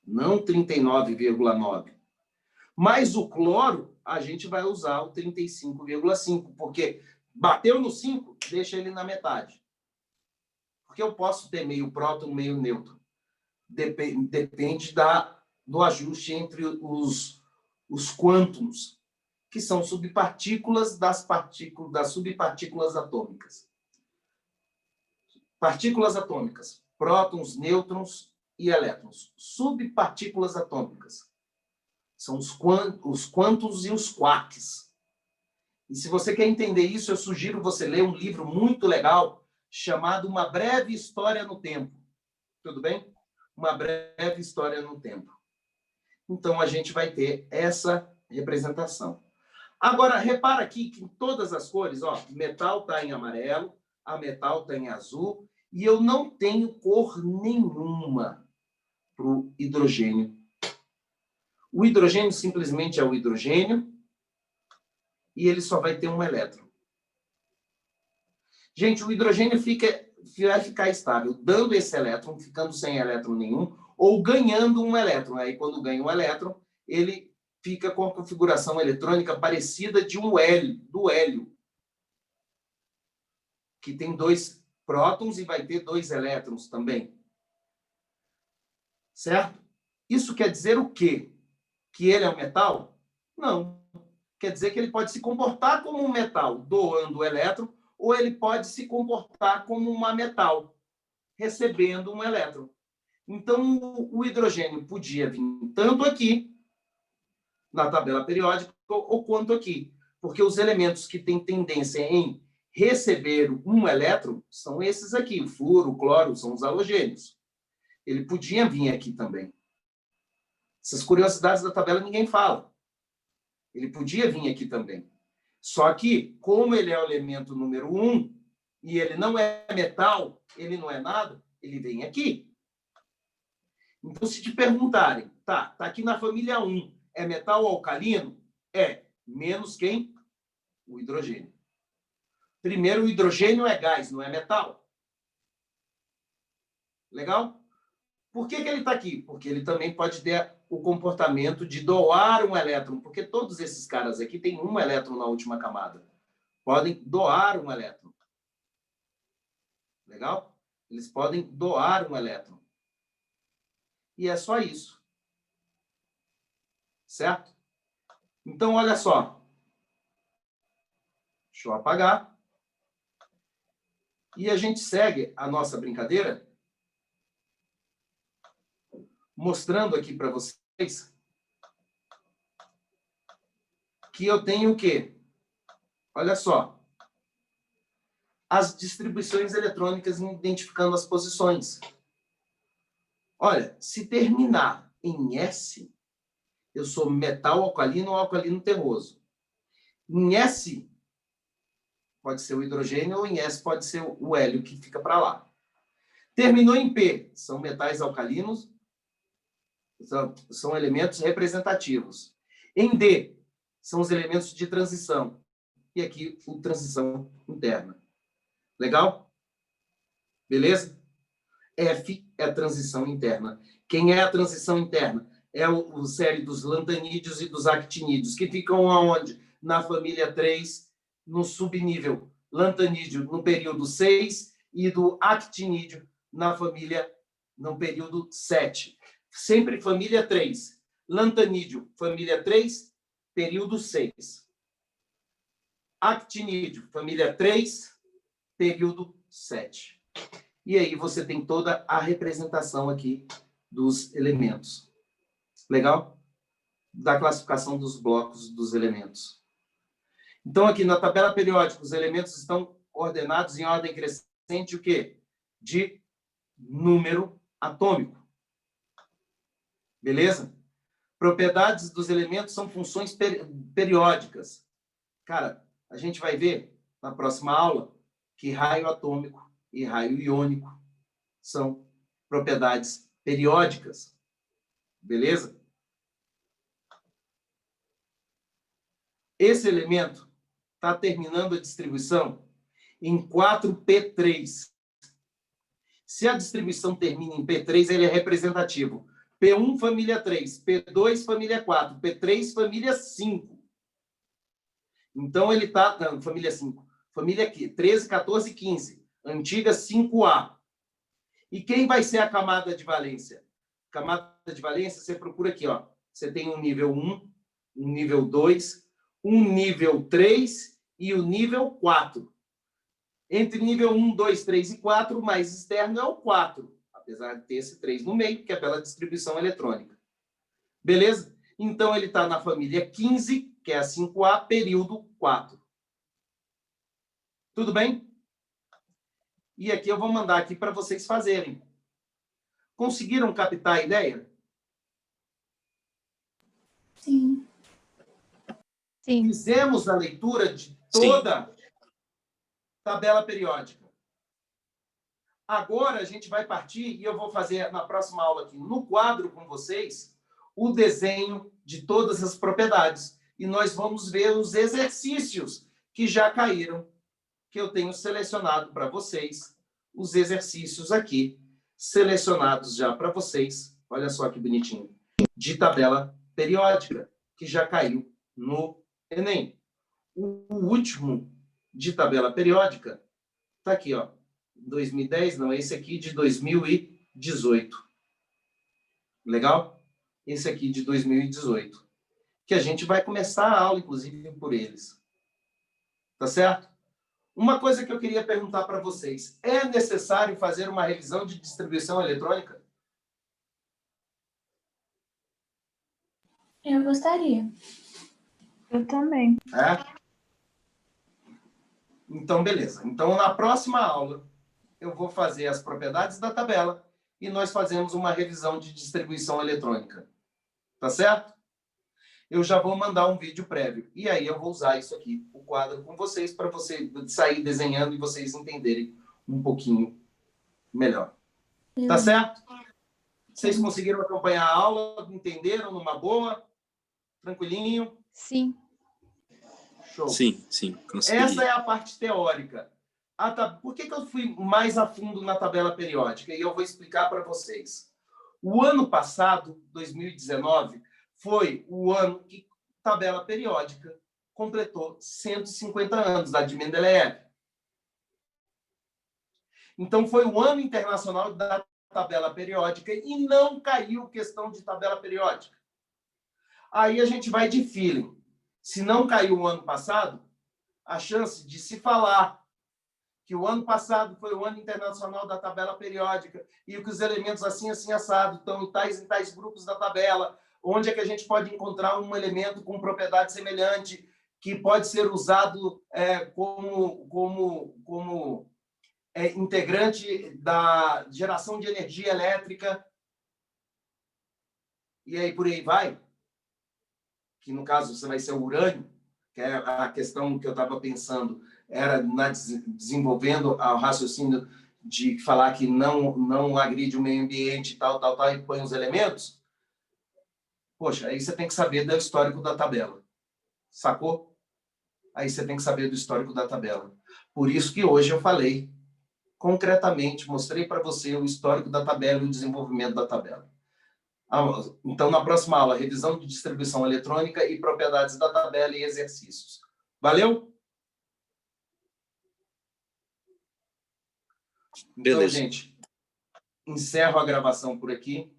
Não 39,9. Mas o cloro, a gente vai usar o 35,5. Porque bateu no 5, deixa ele na metade. Porque eu posso ter meio próton, meio nêutron. Depende do ajuste entre os quântons, que são subpartículas das subpartículas atômicas. Partículas atômicas, prótons, nêutrons e elétrons. Subpartículas atômicas. São os quântons e os quarks. E se você quer entender isso, eu sugiro você ler um livro muito legal chamado Uma Breve História no Tempo. Tudo bem? Uma breve história no tempo. Então, a gente vai ter essa representação. Agora, repara aqui que em todas as cores, ó, metal está em amarelo, a metal está em azul, e eu não tenho cor nenhuma para o hidrogênio. O hidrogênio simplesmente é o hidrogênio, e ele só vai ter um elétron. Gente, o hidrogênio vai ficar estável, dando esse elétron, ficando sem elétron nenhum, ou ganhando um elétron. Aí, quando ganha um elétron, ele fica com a configuração eletrônica parecida de um hélio, do hélio, que tem 2 prótons e vai ter 2 elétrons também. Certo? Isso quer dizer o quê? Que ele é um metal? Não. Quer dizer que ele pode se comportar como um metal, doando o elétron, ou ele pode se comportar como uma metal, recebendo um elétron. Então, o hidrogênio podia vir tanto aqui, na tabela periódica, ou quanto aqui. Porque os elementos que têm tendência em receber um elétron são esses aqui, o flúor, o cloro, são os halogênios. Ele podia vir aqui também. Essas curiosidades da tabela ninguém fala. Ele podia vir aqui também. Só que, como ele é o elemento número 1, e ele não é metal, ele não é nada, ele vem aqui. Então, se te perguntarem, tá aqui na família 1, é metal ou alcalino? É. Menos quem? O hidrogênio. Primeiro, o hidrogênio é gás, não é metal. Legal? Por que ele está aqui? Porque ele também pode ter o comportamento de doar um elétron, porque todos esses caras aqui têm um elétron na última camada. Podem doar um elétron. Legal? Eles podem doar um elétron. E é só isso. Certo? Então, olha só. Deixa eu apagar. E a gente segue a nossa brincadeira mostrando aqui para vocês que eu tenho o quê? Olha só. As distribuições eletrônicas identificando as posições. Olha, se terminar em S, eu sou metal alcalino ou alcalino terroso. Em S, pode ser o hidrogênio, ou em S pode ser o hélio, que fica para lá. Terminou em P, são metais alcalinos, são elementos representativos. Em D, são os elementos de transição. E aqui, o transição interna. Legal? Beleza? F é a transição interna. Quem é a transição interna? É o série dos lantanídeos e dos actinídeos, que ficam aonde? Na família 3, no subnível lantanídeo no período 6 e do actinídeo na família, no período 7. Sempre família 3. Lantanídeo, família 3, período 6. Actinídeo, família 3, período 7. E aí você tem toda a representação aqui dos elementos. Legal? Da classificação dos blocos dos elementos. Então, aqui na tabela periódica, os elementos estão ordenados em ordem crescente, o quê? De número atômico. Beleza? Propriedades dos elementos são funções periódicas. Cara, a gente vai ver na próxima aula que raio atômico e raio iônico são propriedades periódicas. Beleza? Esse elemento está terminando a distribuição em 4P3. Se a distribuição termina em P3, ele é representativo. P1, família 3. P2, família 4. P3, família 5. Então, ele está... Não, família 5. Família aqui, 13, 14, 15. Antiga 5A. E quem vai ser a camada de valência? Camada de valência, você procura aqui, ó. Você tem um nível 1, um nível 2, um nível 3 e o nível 4. Entre nível 1, 2, 3 e 4, o mais externo é o 4. Apesar de ter esse 3 no meio, que é pela distribuição eletrônica. Beleza? Então, ele está na família 15, que é a 5A, período 4. Tudo bem? E aqui eu vou mandar aqui para vocês fazerem. Conseguiram captar a ideia? Sim. Sim. Fizemos a leitura de toda a tabela periódica. Agora a gente vai partir, e eu vou fazer na próxima aula aqui, no quadro com vocês, o desenho de todas as propriedades. E nós vamos ver os exercícios que já caíram, que eu tenho selecionado para vocês, os exercícios aqui, selecionados já para vocês, olha só que bonitinho, de tabela periódica, que já caiu no Enem. O último de tabela periódica está aqui, ó, 2010, não, esse aqui de 2018. Legal? Esse aqui de 2018. Que a gente vai começar a aula, inclusive, por eles. Tá certo? Uma coisa que eu queria perguntar para vocês. É necessário fazer uma revisão de distribuição eletrônica? Eu gostaria. Eu também. É? Então, beleza. Então, na próxima aula, eu vou fazer as propriedades da tabela e nós fazemos uma revisão de distribuição eletrônica. Tá certo? Eu já vou mandar um vídeo prévio. E aí eu vou usar isso aqui, o quadro, com vocês, para você sair desenhando e vocês entenderem um pouquinho melhor. Tá certo? Vocês conseguiram acompanhar a aula? Entenderam numa boa? Tranquilinho? Sim. Show. Sim, consegui. Essa é a parte teórica. Por que eu fui mais a fundo na tabela periódica? E eu vou explicar para vocês. O ano passado, 2019, foi o ano que a tabela periódica completou 150 anos, da de Mendeleev. Então, foi o ano internacional da tabela periódica e não caiu questão de tabela periódica. Aí a gente vai de feeling. Se não caiu o ano passado, a chance de se falar que o ano passado foi o ano internacional da tabela periódica e que os elementos assim, assim, assado estão em tais grupos da tabela, onde é que a gente pode encontrar um elemento com propriedade semelhante que pode ser usado como integrante da geração de energia elétrica. E aí por aí vai. Que no caso você vai ser o urânio, que é a questão que eu estava pensando, era desenvolvendo o raciocínio de falar que não agride o meio ambiente, tal, e põe os elementos. Poxa, aí você tem que saber do histórico da tabela. Sacou? Aí você tem que saber do histórico da tabela. Por isso que hoje eu falei concretamente, mostrei para você o histórico da tabela e o desenvolvimento da tabela. Então, na próxima aula, revisão de distribuição eletrônica e propriedades da tabela e exercícios. Valeu? Beleza. Então, gente, encerro a gravação por aqui.